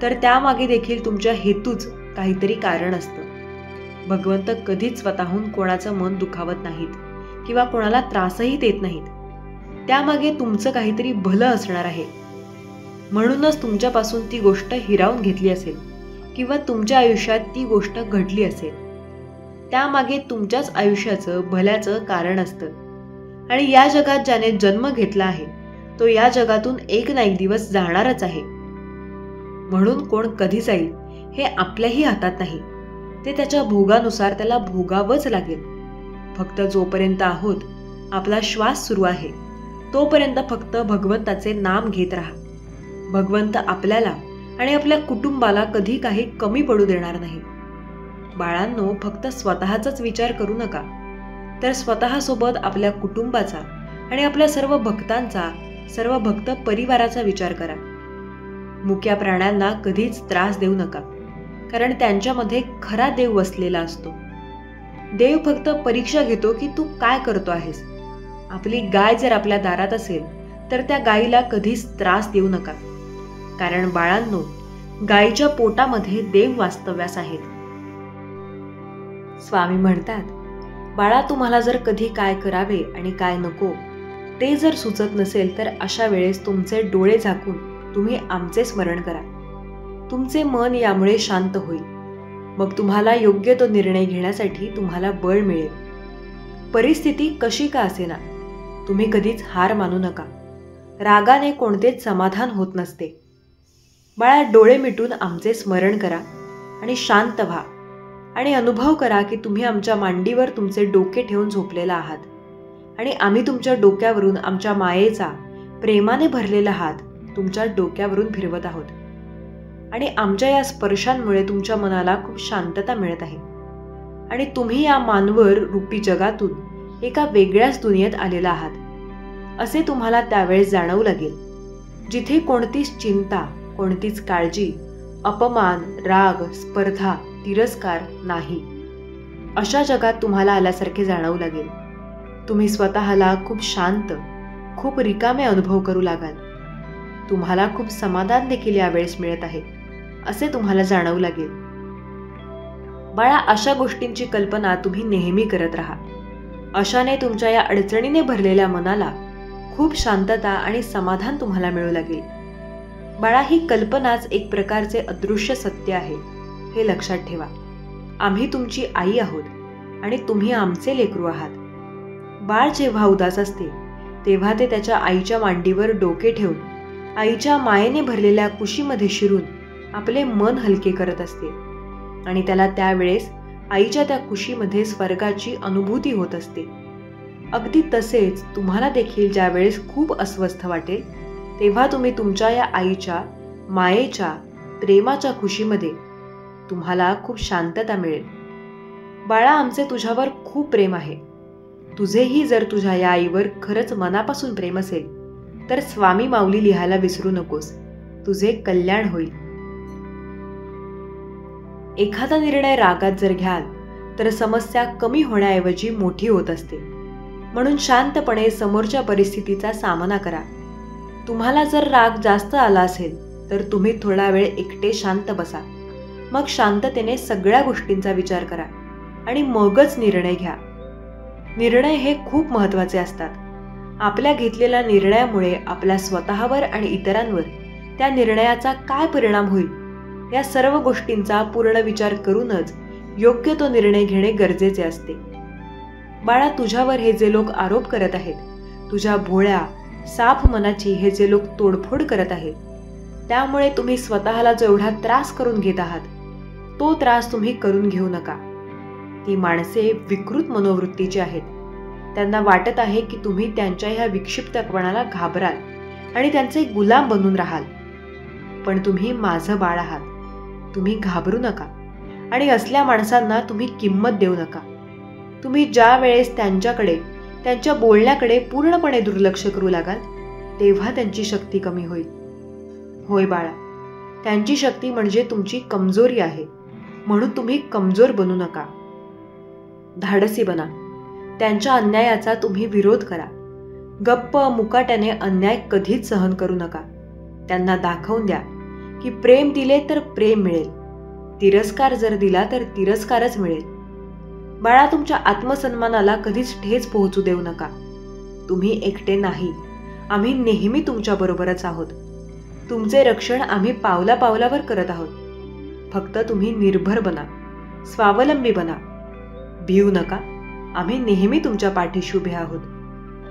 तर त्यामागे देखील तुमच्या हेतूच काहीतरी कारण असतं. भगवंत कधीच स्वतःहून कोणाचं मन दुखावत नाहीत किंवा कोणाला त्रासही देत नाहीत. त्यामागे तुमचं काहीतरी भलं असणार आहे. म्हणूनच तुमच्यापासून ती गोष्ट हिरावून घेतली असेल किंवा तुमच्या आयुष्यात ती गोष्ट घडली असेल. त्यामागे तुमच्याच आयुष्याचं भल्याचं कारण असतं. आणि या जगात ज्याने जन्म घेतला आहे तो या जगातून एक ना एक दिवस जाणारच आहे. म्हणून कोण कधी जाईल हे आपल्याही हातात नाही. ते त्याच्या भोगानुसार त्याला भोगावंच लागेल. फक्त जोपर्यंत आहोत, आपला श्वास सुरू आहे, तोपर्यंत फक्त भगवंताचे नाम घेत राहा. भगवंत आपल्याला आणि आपल्या कुटुंबाला कधी काही कमी पडू देणार नाही. बाळांनो, फक्त स्वतःचाच विचार करू नका, तर स्वतःसोबत आपल्या कुटुंबाचा आणि आपल्या सर्व भक्तांचा, सर्व भक्त परिवाराचा विचार करा. मुक्या प्राण्यांना कधीच त्रास देऊ नका, कारण त्यांच्यामध्ये खरा देव वसलेला असतो. देव फक्त परीक्षा घेतो की तू काय करतो आहेस. आपली गाय जर आपल्या दारात असेल तर त्या गायीला कधीच त्रास देऊ नका, कारण बाळांनो, गायीच्या पोटामध्ये देव वास्तव्यास आहेत. स्वामी म्हणतात, बाळा, तुम्हाला जर कधी काय करावे आणि काय नको ते जर सुचत नसेल, तर अशा वेळेस तुमचे डोळे झाकून तुम्ही आमचे स्मरण करा. तुमचे मन यामुळे शांत होईल. मग तुम्हाला योग्य तो निर्णय घेण्यासाठी तुम्हाला बळ मिळेल. परिस्थिती कशी का असेना, तुम्ही कधीच हार मानू नका. रागाने कोणतेच समाधान होत नसते. बाळा, डोळे मिटून आमचे स्मरण करा आणि शांत व्हा आणि अनुभव करा की तुम्ही आमच्या मांडीवर तुमचे डोके ठेवून झोपलेला आहात आणि आम्ही तुमच्या डोक्यावरून आमच्या मायेचा, प्रेमाने भरलेला हात तुमच्या डोक्यावरून फिरवत आहोत. आणि आमच्या या स्पर्शांमुळे तुमच्या मनाला खूप शांतता मिळत आहे आणि तुम्ही या मानवर रूपी जगातून एका वेगळ्याच दुनियेत आलेला आहात, असे तुम्हाला त्यावेळेस जाणवू लागेल, जिथे कोणतीच चिंता, कोणतीच काळजी, अपमान, राग, स्पर्धा, तिरस्कार नाही. अशा जगात तुम्हाला आल्यासारखे जाणवू लागेल. तुम्ही स्वतःला खूप शांत, खूप रिकामे अनुभव करू लागाल. तुम्हाला खूप समाधान देखील यावेळेस मिळत आहे असे तुम्हाला जाणवू लागेल. बाळा, अशा गोष्टींची कल्पना तुम्ही नेहमी करत राहा. अशाने तुमच्या या अडचणीने भरलेल्या मनाला खूप शांतता आणि समाधान तुम्हाला मिळू लागेल. बाळा, ही कल्पनाच एक प्रकारचे अदृश्य सत्य आहे, हे लक्षात ठेवा. आम्ही तुमची आई आहोत आणि तुम्ही आमचे लेकरू आहात. बाळ जेव्हा उदास असते तेव्हा ते त्याच्या आईच्या मांडीवर डोके ठेवून आईच्या मायेने भरलेल्या कुशीमध्ये शिरून आपले मन हलके करत असते आणि त्याला त्यावेळेस आईच्या त्या कुशीमध्ये स्वर्गाची अनुभूती होत असते. अगदी तसेच तुम्हाला देखील ज्यावेळेस खूप अस्वस्थ वाटेल तेव्हा तुम्ही तुमच्या या आईच्या मायेच्या, प्रेमाच्या कुशीमध्ये तुम्हाला खूप शांतता मिळेल. बाळा, आमचे तुझ्यावर खूप प्रेम आहे. तुझेही जर तुझ्या या आईवर खरंच मनापासून प्रेम असेल तर स्वामी माऊली लिहायला विसरू नकोस. तुझे कल्याण होईल. एखादा निर्णय रागात जर घ्याल तर समस्या कमी होण्याऐवजी मोठी होत असते. म्हणून शांतपणे समोरच्या परिस्थितीचा सामना करा. तुम्हाला जर राग जास्त आला असेल तर तुम्ही थोडा वेळ एकटे शांत बसा. मग शांततेने सगळ्या गोष्टींचा विचार करा आणि मगच निर्णय घ्या. निर्णय हे खूप महत्त्वाचे असतात. आपल्या घेतलेल्या निर्णयामुळे आपल्या स्वतःवर आणि इतरांवर त्या निर्णयाचा काय परिणाम होईल या सर्व गोष्टींचा पूर्ण विचार करूनच योग्य तो निर्णय घेणे गरजेचे असते. बाळा, तुझ्यावर हे जे लोक आरोप करत आहेत, तुझ्या भोळ्या साफ मनाची हे जे लोक तोडफोड करत आहेत, त्यामुळे तुम्ही स्वतःला जो एवढा त्रास करून घेत आहात तो त्रास तुम्ही करून घेऊ नका. ती माणसे विकृत मनोवृत्तीची आहेत. त्यांना वाटत आहे की तुम्ही त्यांच्या ह्या विक्षिप्तपणाला घाबराल आणि त्यांचे गुलाम बनून राहाल. पण तुम्ही माझं बाळ आहात. तुम्ही घाबरू नका आणि असल्या माणसांना तुम्ही किंमत देऊ नका. तुम्ही ज्या वेळेस त्यांच्याकडे, त्यांच्या बोलण्याकडे पूर्णपणे दुर्लक्ष करू लागाल तेव्हा त्यांची शक्ती कमी होईल. होय बाळा, त्यांची शक्ती म्हणजे तुमची कमजोरी आहे, म्हणून तुम्ही कमजोर बनू नका. धाडसी बना. त्यांच्या अन्यायाचा तुम्ही विरोध करा. गप्प मुकाट्याने अन्याय कधीच सहन करू नका. त्यांना दाखवून द्या की प्रेम दिले तर प्रेम मिळेल, तिरस्कार जर दिला तर तिरस्कारच मिळेल. बाळा, तुमच्या आत्मसन्मानाला कधीच ठेच पोहोचू देऊ नका. तुम्ही एकटे नाही, आम्ही नेहमी तुमच्या बरोबरच आहोत. तुमचे रक्षण आम्ही पावला पावलावर करत आहोत. फक्त तुम्ही निर्भर बना, स्वावलंबी बना. भिवू नका. आम्ही नेहमी तुमच्या पाठीशी उभे आहोत.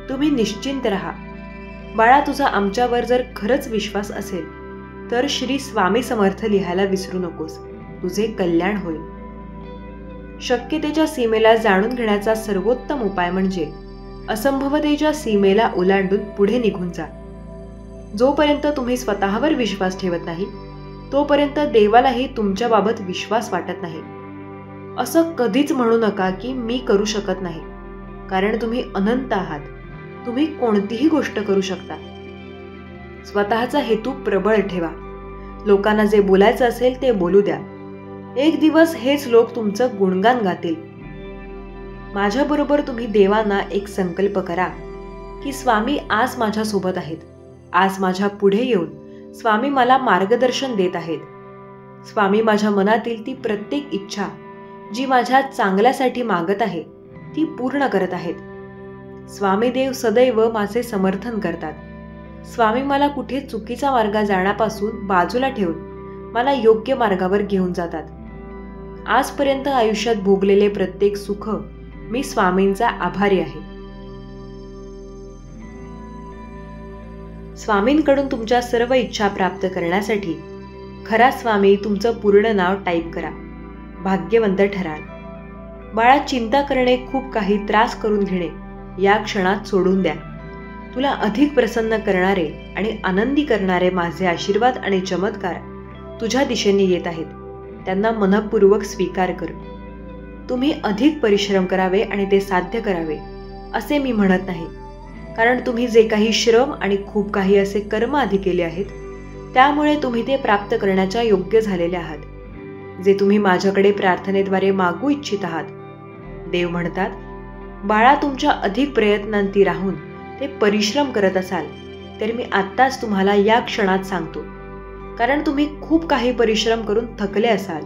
तुम्ही निश्चिंत राहा. बाळा, तुझा आमच्यावर जर खरंच विश्वास असेल तर श्री स्वामी समर्थ लिहायला विसरू नकोस. तुझे कल्याण होईल. शक्यतेच्या सीमेला जाणून घेण्याचा सर्वोत्तम उपाय म्हणजे असंभवतेच्या सीमेला ओलांडून पुढे निघून जा. जोपर्यंत तुम्ही स्वतःवर विश्वास ठेवत नाही तोपर्यंत देवालाही तुमच्याबाबत विश्वास वाटत नाही. असं कधीच म्हणू नका की मी करू शकत नाही, कारण तुम्ही अनंत आहात. तुम्ही कोणतीही गोष्ट करू शकता. स्वतःचा हेतू प्रबळ ठेवा. लोकांना जे बोलायचं असेल ते बोलू द्या. एक दिवस हेच लोक तुमचं गुणगान गातील. माझ्याबरोबर तुम्ही देवांना एक संकल्प करा की स्वामी आज माझ्या सोबत आहेत. आज माझ्या पुढे येऊन स्वामी मला मार्गदर्शन देत आहेत. स्वामी माझ्या मनातील ती प्रत्येक इच्छा जी माझ्या चांगल्यासाठी मागत आहे ती पूर्ण करत आहेत. स्वामी देव सदैव माझे समर्थन करतात. स्वामी मला कुठे चुकीचा मार्ग जाण्यापासून बाजूला ठेवून मला योग्य मार्गावर घेऊन जातात. आजपर्यंत आयुष्यात भोगलेले प्रत्येक सुख मी स्वामींचा आभारी आहे. स्वामींकडून तुमच्या सर्व इच्छा प्राप्त करण्यासाठी खरा स्वामी तुमचं पूर्ण नाव टाईप करा. भाग्यवंत ठराल. बाळा, चिंता करणे, खूप काही त्रास करून घेणे या क्षणात सोडून द्या. तुला अधिक प्रसन्न करणारे आणि आनंदी करणारे माझे आशीर्वाद आणि चमत्कार तुझ्या दिशेने येत आहेत. त्यांना मनपूर्वक स्वीकार कर. तुम्ही अधिक परिश्रम करावे आणि ते साध्य करावे असे मी म्हणत नाही, कारण तुम्ही जे काही श्रम आणि खूप काही असे कर्म आधी केले आहेत त्यामुळे तुम्ही ते प्राप्त करण्याच्या योग्य झालेले आहात, जे तुम्ही माझ्याकडे प्रार्थनेद्वारे मागू इच्छित आहात. देव म्हणतात, बाळा, तुमच्या अधिक प्रयत्नांती राहून ते परिश्रम करत असाल तर मी आत्ताच तुम्हाला या क्षणात सांगतो, कारण तुम्ही खूप काही परिश्रम करून थकले असाल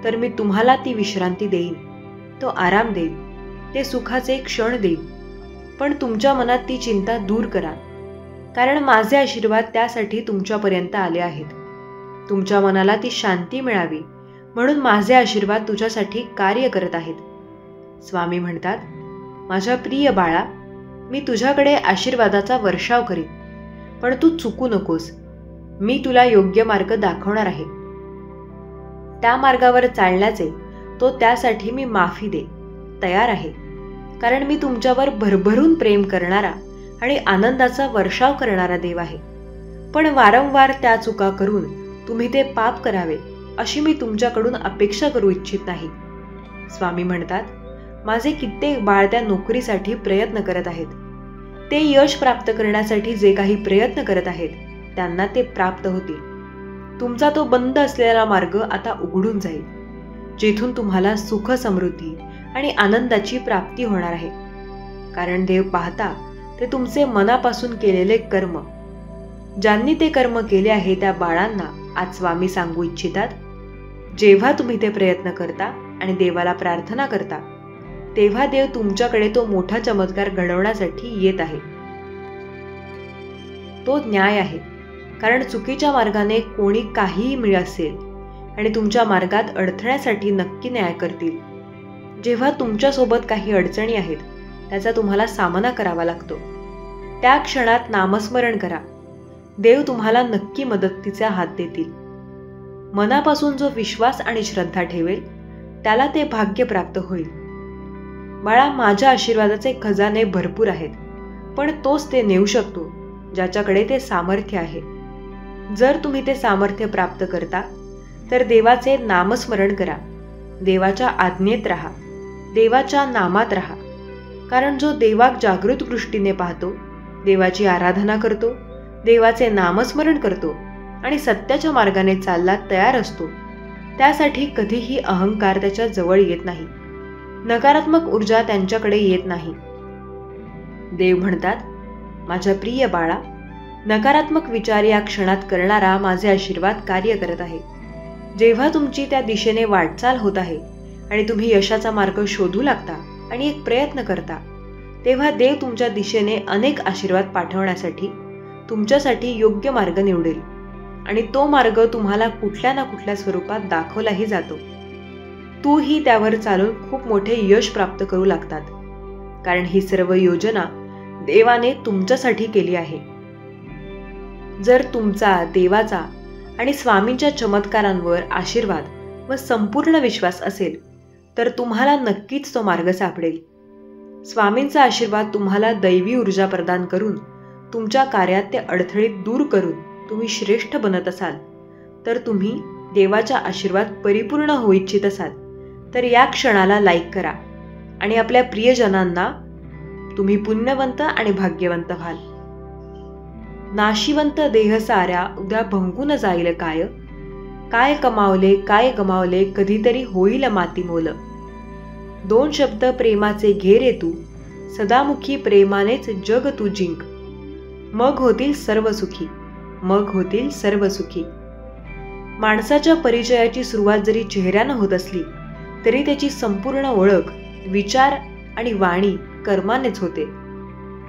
तर मी तुम्हाला ती विश्रांती देईन, तो आराम देईन, ते सुखाचे क्षण देईन. पण तुमच्या मनात ती चिंता दूर करा, कारण माझे आशीर्वाद त्यासाठी तुमच्यापर्यंत आले आहेत. तुमच्या मनाला ती शांती मिळावी म्हणून माझे आशीर्वाद तुझ्यासाठी कार्य करत आहेत. स्वामी म्हणतात, माझ्या प्रिय बाळा, मी तुझ्याकडे आशीर्वादाचा वर्षाव करीन, पण तू चुकू नकोस. मी तुला योग्य मार्ग दाखवणार आहे. त्या मार्गावर चालण्याचे, तो त्यासाठी मी माफी दे तयार आहे, कारण मी तुमच्यावर भरभरून प्रेम करणारा आणि आनंदाचा वर्षाव करणारा देव आहे. पण वारंवार त्या चुका करून तुम्ही ते पाप करावे अशी मी तुमच्याकडून अपेक्षा करू इच्छित नाही. स्वामी म्हणतात, माझे कित्येक बाळ त्या नोकरीसाठी प्रयत्न करत आहेत. ते यश प्राप्त करण्यासाठी जे काही प्रयत्न करत आहेत त्यांना ते प्राप्त होतील. तुमचा तो बंद असलेला मार्ग आता उघडून जाईल, जेथून तुम्हाला सुख, समृद्धी आणि आनंदाची प्राप्ती होणार आहे. कारण देव पाहता ते तुमचे मनापासून केलेले कर्म. ज्यांनी ते कर्म केले आहे त्या बाळांना आज स्वामी सांगू इच्छितात, जेव्हा तुम्ही ते प्रयत्न करता आणि देवाला प्रार्थना करता तेव्हा देव तुमच्याकडे तो मोठा चमत्कार घडवण्यासाठी येत आहे. तो न्याय आहे, कारण चुकीच्या मार्गाने कोणी काहीही मिळत असेल आणि तुमच्या मार्गात अडथळ्यासाठी नक्की न्याय करतील. जेव्हा तुमच्यासोबत काही अडचणी आहेत, त्याचा तुम्हाला सामना करावा लागतो, त्या क्षणात नामस्मरण करा. देव तुम्हाला नक्की मदतीचा हात देतील. मनापासून जो विश्वास आणि श्रद्धा ठेवेल त्याला ते भाग्य प्राप्त होईल. बाळा, माझ्या आशीर्वादाचे खजाने भरपूर आहेत, पण तोच ते नेऊ शकतो ज्याच्याकडे ते सामर्थ्य आहे. जर तुम्ही ते सामर्थ्य प्राप्त करता तर देवाचे नामस्मरण करा, देवाच्या आज्ञेत राहा, देवाच्या नामात राहा. कारण जो देवाक जागृत दृष्टीने पाहतो, देवाची आराधना करतो, देवाचे नामस्मरण करतो आणि सत्याच्या मार्गाने चालला तयार असतो, त्यासाठी कधीही अहंकार त्याच्या जवळ येत नाही, नकारात्मक ऊर्जा त्यांच्याकडे येत नाही. देव म्हणतात, माझ्या प्रिय बाळा, नकारात्मक विचार या क्षणात करणारा माझे आशीर्वाद कार्य करत आहे. जेव्हा तुमची त्या दिशेने वाटचाल होत आहे आणि तुम्ही यशाचा मार्ग शोधू लागता आणि एक प्रयत्न करता, तेव्हा देव तुमच्या दिशेने अनेक आशीर्वाद पाठवण्यासाठी तुमच्यासाठी योग्य मार्ग निवडेल आणि तो मार्ग तुम्हाला कुठल्या ना कुठल्या स्वरूपात दाखवलाही जातो. तूही त्यावर चालून खूप मोठे यश प्राप्त करू लागतात, कारण ही सर्व योजना देवाने तुमच्यासाठी केली आहे. जर तुमचा देवाचा आणि स्वामींच्या चमत्कारांवर आशीर्वाद व संपूर्ण विश्वास असेल तर तुम्हाला नक्कीच तो मार्ग सापडेल. स्वामींचा आशीर्वाद तुम्हाला दैवी ऊर्जा प्रदान करून तुमच्या कार्यात ते अडथळे दूर करून तुम्ही श्रेष्ठ बनत असाल, तर तुम्ही देवाचा आशीर्वाद परिपूर्ण होऊ इच्छित असाल तर या क्षणाला लाईक करा आणि आपल्या प्रियजनांना तुम्ही पुण्यवंत आणि भाग्यवंत व्हाल. नाशिवंत देह साऱ्या उद्या भंगून जाईल काय, काय कमावले काय गमावले कधीतरी होईल माती मोल. दोन शब्द प्रेमाचे घे रे तू, सदामुखी प्रेमानेच जग तू जिंक. मग होतील सर्व सुखी, मग होतील सर्व सुखी. माणसाच्या परिचयाची सुरुवात जरी चेहऱ्यानं होत असली तरी त्याची संपूर्ण ओळख, विचार आणि वाणी कर्मानेच होते.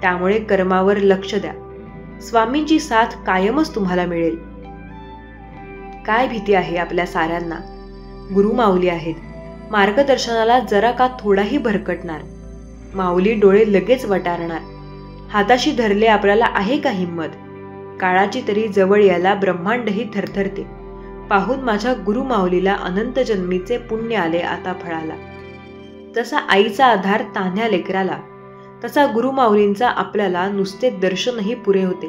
त्यामुळे कर्मावर लक्ष द्या. स्वामींची साथ कायमच तुम्हाला मिळेल. काय भीती आहे आपल्या साऱ्यांना. गुरु माऊली आहेत, मार्गदर्शनाला जरा का थोडाही भरकटणार. माऊली डोळे लगेच वटारणार. हाताशी धरले आपल्याला आहे का हिंमत. काळाची तरी जवळ यायला ब्रह्मांडही थरथरते. पाहून माझ्या गुरु माऊलीला अनंत जन्मीचे पुण्य आले आता फळाला. जसा आईचा आधार तान्ह्या लेकराला, तसा गुरु माऊलींचा आपल्याला नुसते दर्शनही पुरे होते.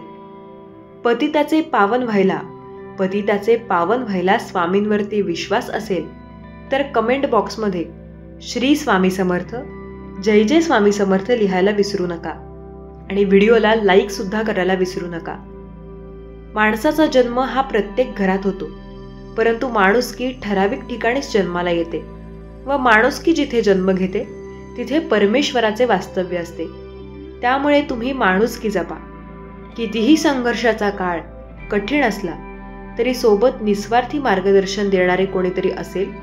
पतिताचे पावन व्हायला स्वामींवरती विश्वास असेल तर कमेंट बॉक्समध्ये श्री स्वामी समर्थ, जय जय स्वामी समर्थ लिहायला विसरू नका आणि व्हिडिओला लाईक सुद्धा करायला विसरू नका. माणसाचा जन्म हा प्रत्येक घरात होतो, परंतु माणुसकी ठराविक ठिकाणीच जन्माला येते व माणुसकी जिथे जन्म घेते तिथे परमेश्वराचे वास्तव्य असते. त्यामुळे तुम्ही माणुसकी जपा. कितीही संघर्षाचा काळ कठीण असला तरी सोबत निस्वार्थी मार्गदर्शन देणारे कोणीतरी असेल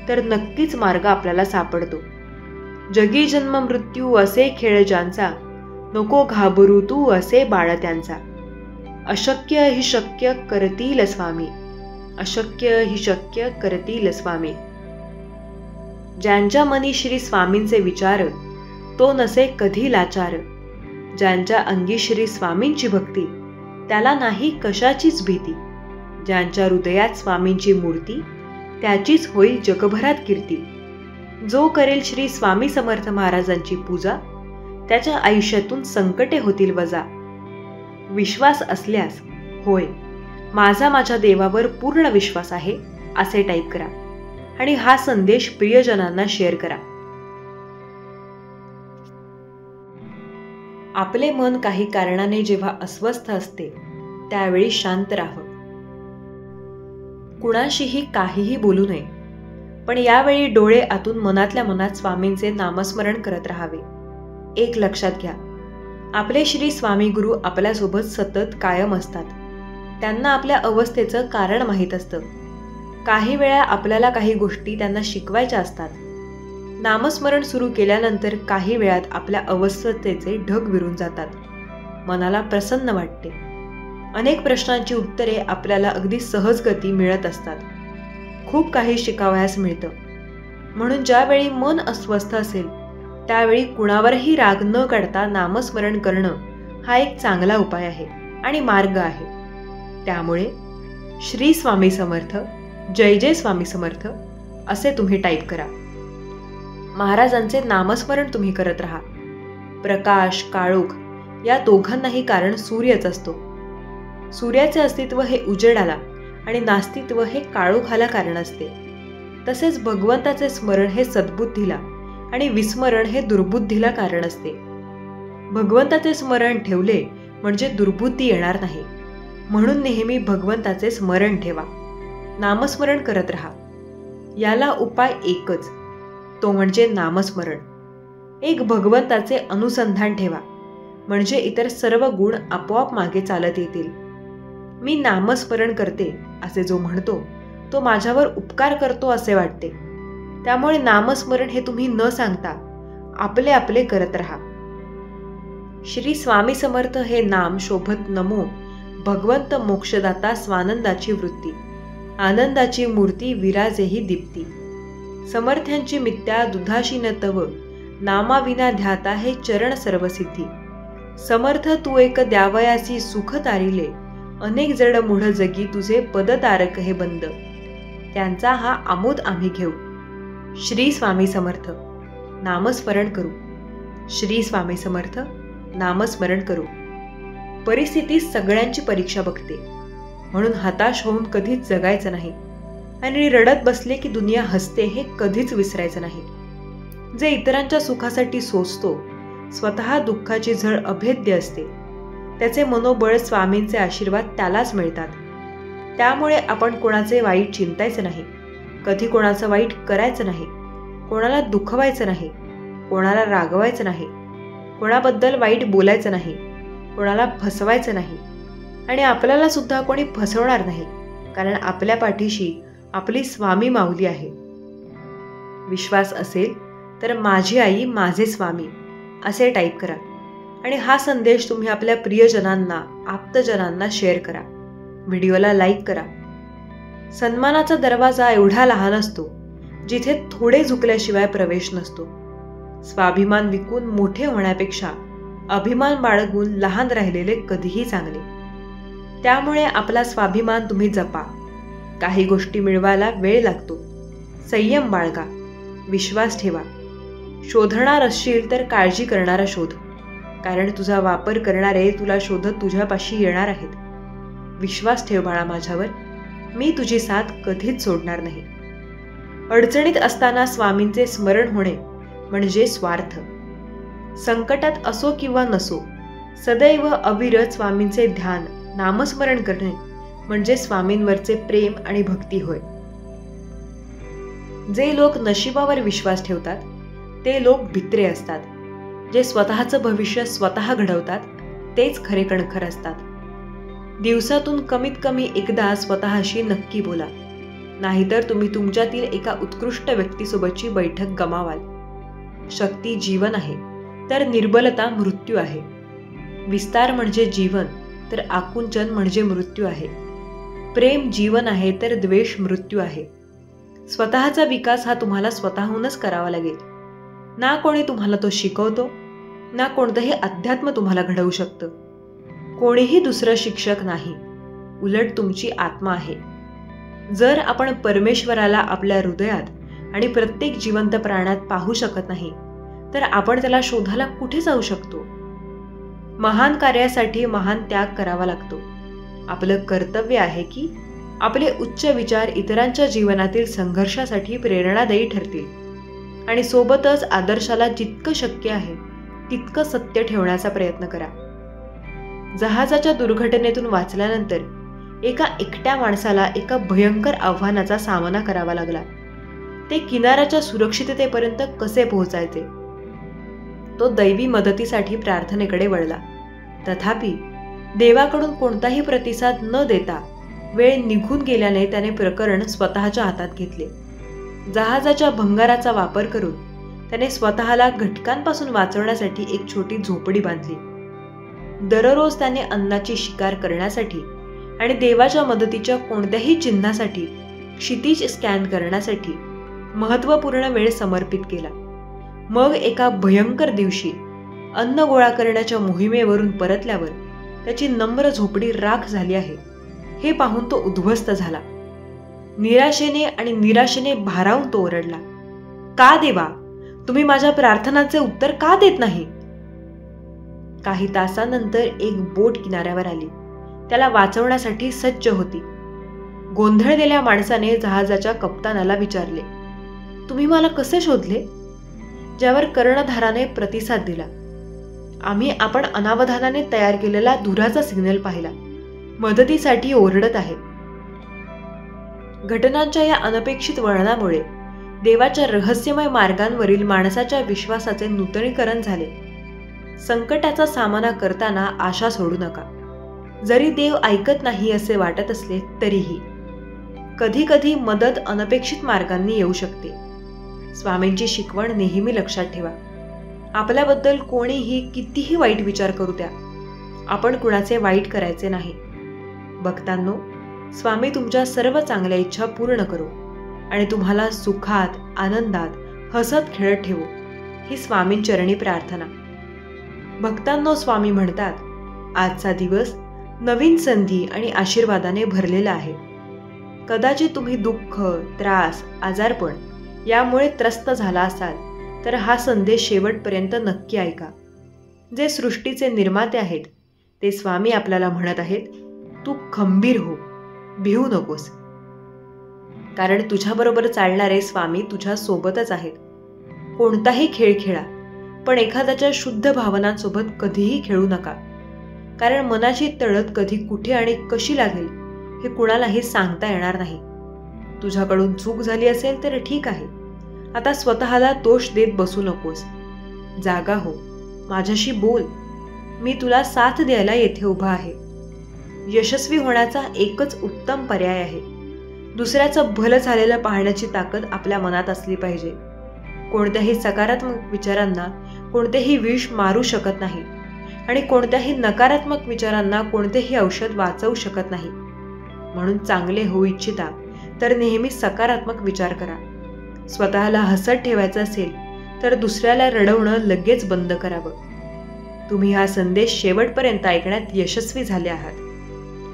तर नक्कीच मार्ग आपल्याला सापडतो. जगी जन्म मृत्यू असे खेळ ज्यांचा, नको घाबरू तू असे बाळ त्यांचा. अशक्य ही शक्य करतील स्वामी, अशक्य ही शक्य करतील स्वामी. ज्यांच्या मनी श्री स्वामींचे विचार, तो नसे कधी लाचार. ज्यांच्या अंगी श्री स्वामींची भक्ती, त्याला नाही कशाचीच भीती. ज्यांच्या हृदयात स्वामींची मूर्ती, त्याचीच होईल जगभरात कीर्ती. जो करेल श्री स्वामी समर्थ महाराजांची पूजा, त्याच्या आयुष्यातून संकटे होतील वजा. विश्वास असल्यास होय, माझ्या देवावर पूर्ण विश्वास आहे असे टाईप करा आणि हा संदेश प्रियजनांना शेअर करा. आपले मन काही कारणाने जेव्हा अस्वस्थ असते त्यावेळी शांत राहावं. कुणाशीही काहीही बोलू नये, पण यावेळी डोळे आतून मनातल्या मनात स्वामींचे नामस्मरण करत राहावे. एक लक्षात घ्या, आपले श्री स्वामी गुरु आपल्यासोबत सतत कायम असतात. त्यांना आपल्या अवस्थेचं कारण माहीत असतं. काही वेळा आपल्याला काही गोष्टी त्यांना शिकवायच्या असतात. नामस्मरण सुरू केल्यानंतर काही वेळात आपल्या अवस्थेचे ढग विरून जातात. मनाला प्रसन्न वाटते. अनेक प्रश्नांची उत्तरे आपल्याला अगदी सहजगती मिळत असतात. खूप काही शिकावयास मिळतं. म्हणून ज्यावेळी मन अस्वस्थ असेल त्यावेळी कुणावरही राग न काढता नामस्मरण करणं हा एक चांगला उपाय आहे आणि मार्ग आहे. त्यामुळे श्री स्वामी समर्थ, जय जय स्वामी समर्थ असे तुम्ही टाईप करा. महाराजांचे नामस्मरण तुम्ही करत राहा. प्रकाश, काळोख या दोघांनाही कारण सूर्यच असतो. सूर्याचे अस्तित्व हे उजेडाला आणि नास्तित्व हे काळोखाला कारण असते. तसेच भगवंताचे स्मरण हे सद्बुद्धीला आणि विस्मरण हे दुर्बुद्धीला कारण असते. भगवंताचे स्मरण ठेवले म्हणजे दुर्बुद्धी येणार नाही. म्हणून नेहमी भगवंताचे स्मरण ठेवा, नामस्मरण करत राहा. याला उपाय एकच, तो म्हणजे नामस्मरण. एक भगवंताचे अनुसंधान ठेवा म्हणजे इतर सर्व गुण आपोआप मागे चालत येतील. मी नामस्मरण करते असे जो म्हणतो तो माझ्यावर उपकार करतो असे वाटते. त्यामुळे नामस्मरण हे तुम्ही न सांगता आपले आपले करत राहा. श्री स्वामी समर्थ हे नाम शोभत नमो भगवंत मोक्षदाता स्वानंदाची वृत्ती, आनंदाची मूर्ती विराजेही दीप्ती. समर्थ्यांची मित्या दुधाशी न तव, नामाविना ध्याता हे चरण सर्वसिद्धी. समर्थ तू एक द्यावयासी सुख तारिले, अनेक जड मूढ जगी तुझे पद तारक हे बंद. त्यांचा हा आमोद आम्ही घेऊ. श्री स्वामी समर्थ, नामस्मरण करू. श्री स्वामी समर्थ, नामस्मरण करू. परिस्थिती सगळ्यांची परीक्षा बघते, म्हणून हताश होऊन कधीच जगायचं नाही आणि रडत बसले की दुनिया हसते हे कधीच विसरायचं नाही. जे इतरांच्या सुखासाठी सोसतो, स्वतः दुःखाची झळ अभेद्य असते. त्याचे मनोबळ, स्वामींचे आशीर्वाद त्यालाच मिळतात. त्यामुळे आपण कोणाचे वाईट चिंतायचं नाही, कधी कोणाचं वाईट करायचं नाही, कोणाला दुखवायचं नाही, कोणाला रागवायचं नाही, कोणाबद्दल वाईट बोलायचं नाही, कोणाला फसवायचं नाही आणि आपल्याला सुद्धा कोणी फसवणार नाही, कारण आपल्या पाठीशी आपली स्वामी माऊली आहे. विश्वास असेल तर माझी आई माझे स्वामी असे टाईप करा आणि हा संदेश तुम्ही आपल्या प्रियजनांना, आप्तजनांना शेअर करा. व्हिडिओला लाईक करा. सन्मानाचा दरवाजा एवढा लहान असतो जिथे थोडे झुकल्याशिवाय प्रवेश नसतो. स्वाभिमान विकून मोठे होण्यापेक्षा अभिमान बाळगून लहान राहिलेले कधीही चांगले. त्यामुळे आपला स्वाभिमान तुम्ही जपा. काही गोष्टी मिळवायला वेळ लागतो, संयम बाळगा, विश्वास ठेवा. शोधणार असशील तर काळजी करणारा शोध, कारण तुझा वापर करणारे तुला शोधत तुझ्यापाशी येणार आहेत. विश्वास ठेव बाळा माझ्यावर, मी तुझी साथ कधीच सोडणार नाही. अडचणीत असताना स्वामींचे स्मरण होणे म्हणजे स्वार्थ. संकटात असो किंवा नसो, सदैव अविरत स्वामींचे ध्यान, नामस्मरण करणे म्हणजे स्वामींवरचे प्रेम आणि भक्ती होय. जे लोक नशिबावर विश्वास ठेवतात ते लोक भित्रे असतात. जे स्वतःचं भविष्य स्वतः घडवतात तेच खरे कणखर असतात. दिवसातून कमीत कमी एकदा स्वतःशी नक्की बोला, नाहीतर तुम्ही तुमच्यातील एका उत्कृष्ट व्यक्तीसोबतची बैठक गमावाल. शक्ती जीवन आहे तर निर्बलता मृत्यू आहे. विस्तार म्हणजे जीवन तर आकुंचन म्हणजे मृत्यू आहे. प्रेम जीवन आहे तर द्वेष मृत्यू आहे. स्वतःचा विकास हा तुम्हाला स्वतःहूनच करावा लागेल. ना कोणी तुम्हाला तो शिकवतो, ना कोणतंही अध्यात्म तुम्हाला घडवू शकतं. कोणीही दुसरं शिक्षक नाही, उलट तुमची आत्मा आहे. जर आपण परमेश्वराला आपल्या हृदयात आणि प्रत्येक जिवंत प्राण्यात पाहू शकत नाही तर आपण त्याला शोधायला कुठे जाऊ शकतो? महान कार्यासाठी महान त्याग करावा लागतो. आपलं कर्तव्य आहे की आपले उच्च विचार इतरांच्या जीवनातील संघर्षासाठी प्रेरणादायी ठरतील आणि सोबतच आदर्शाला जितकं शक्य आहे तितकं सत्य ठेवण्याचा प्रयत्न करा. जहाजाच्या दुर्घटनेतून वाचल्यानंतर एका एकट्या माणसाला एका भयंकर आव्हानाचा सामना करावा लागला. ते किनाऱ्याच्या सुरक्षिततेपर्यंत कसे पोहोचायचे? तो दैवी मदतीसाठी प्रार्थनेकडे वळला. तथापि देवाकडून कोणताही प्रतिसाद न देता वेळ निघून गेल्याने त्याने प्रकरण स्वतःच्या हातात घेतले. जहाजाच्या भंगाराचा वापर करून त्याने स्वतःला घटकांपासून वाचवण्यासाठी एक छोटी झोपडी बांधली. दररोज त्याने अन्नाची शिकार करण्यासाठी आणि देवाच्या मदतीच्या कोणत्याही चिन्हासाठी क्षितिज स्कॅन करण्यासाठी महत्त्वपूर्ण वेळ समर्पित केला. मग एका भयंकर दिवशी अन्न गोळा करण्याच्या मोहिमेवरून परतल्यावर त्याची नम्र झोपडी राख झाली आहे हे पाहून तो उद्ध्वस्त झाला. निराशेने भारावून तो ओरडला, का देवा, तुम्ही माझ्या प्रार्थनांचे उत्तर का देत नाही? काही तासानंतर एक बोट किनाऱ्यावर आली. त्याला वाचवण्यासाठी सज्ज होती. गोंधळलेल्या माणसाने जहाजाच्या कप्तानाला विचारले, तुम्ही मला कसे शोधले? ज्यावर कर्णधाराने प्रतिसाद दिला, आम्ही आपण अनावधानाने तयार केलेला धुराचा सिग्नल पाहिला. मदतीसाठी ओरडत आहे. घटनांच्या या अनपेक्षित वळणामुळे देवाच्या रहस्यमय मार्गांवरील माणसाच्या विश्वासाचे नूतनीकरण झाले. संकटाचा सामना करताना आशा सोडू नका. जरी देव ऐकत नाही असे वाटत असले तरीही कधी कधी मदत अनपेक्षित मार्गांनी येऊ शकते. स्वामींची शिकवण नेहमी लक्षात ठेवा. आपल्याबद्दल कोणीही कितीही वाईट विचार करू द्या, आपण कुणाचे वाईट करायचे नाही. भक्तांनो, स्वामी तुमच्या सर्व चांगल्या इच्छा पूर्ण करो आणि तुम्हाला सुखात, आनंदात, हसत खेळत ठेवो, ही स्वामींचरणी प्रार्थना. भक्तांनो, स्वामी म्हणतात, आजचा दिवस नवीन संधी आणि आशीर्वादाने भरलेला आहे. कदाचित तुम्ही दुःख, त्रास, आजारपण यामुळे त्रस्त झाला असाल तर हा संदेश शेवटपर्यंत नक्की ऐका. जे सृष्टीचे निर्माते आहेत ते स्वामी आपल्याला म्हणत आहेत, तू खंबीर हो, भिवू नकोस, कारण तुझ्याबरोबर चालणारे स्वामी तुझ्या सोबतच आहेत. कोणताही खेळ खेळा, पण एखाद्याच्या शुद्ध भावनांसोबत कधीही खेळू नका, कारण मनाची तळप कधी कुठे आणि कशी लागेल हे कुणालाही सांगता येणार नाही. तुझ्याकडून चूक झाली असेल तर ठीक आहे, आता स्वतःला दोष देत बसू नकोस. जागा हो, माझ्याशी बोल, मी तुला साथ द्यायला येथे उभा आहे. यशस्वी होण्याचा एकच उत्तम पर्याय आहे. दुसऱ्याचं भलं झालेलं पाहण्याची ताकद आपल्या मनात असली पाहिजे. कोणत्याही सकारात्मक विचारांना कोणतेही विष मारू शकत नाही आणि कोणत्याही नकारात्मक विचारांना कोणतेही औषध वाचवू शकत नाही. म्हणून चांगले होऊ इच्छिता तर नेहमी सकारात्मक विचार करा. स्वतःला हसत ठेवायचं असेल तर दुसऱ्याला रडवणं लगेच बंद करावं. तुम्ही हा संदेश शेवटपर्यंत ऐकण्यात यशस्वी झाले आहात.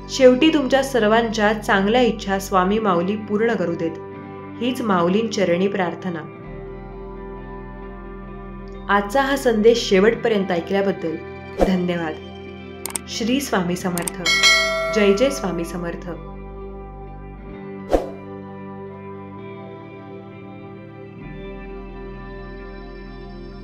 शेवटी तुमच्या सर्वांच्या चांगल्या इच्छा स्वामी माऊली पूर्ण करू देत, हीच माऊलींचरणी प्रार्थना. आजचा हा संदेश शेवटपर्यंत ऐकल्याबद्दल धन्यवाद. श्री स्वामी समर्थ. जय जय स्वामी समर्थ.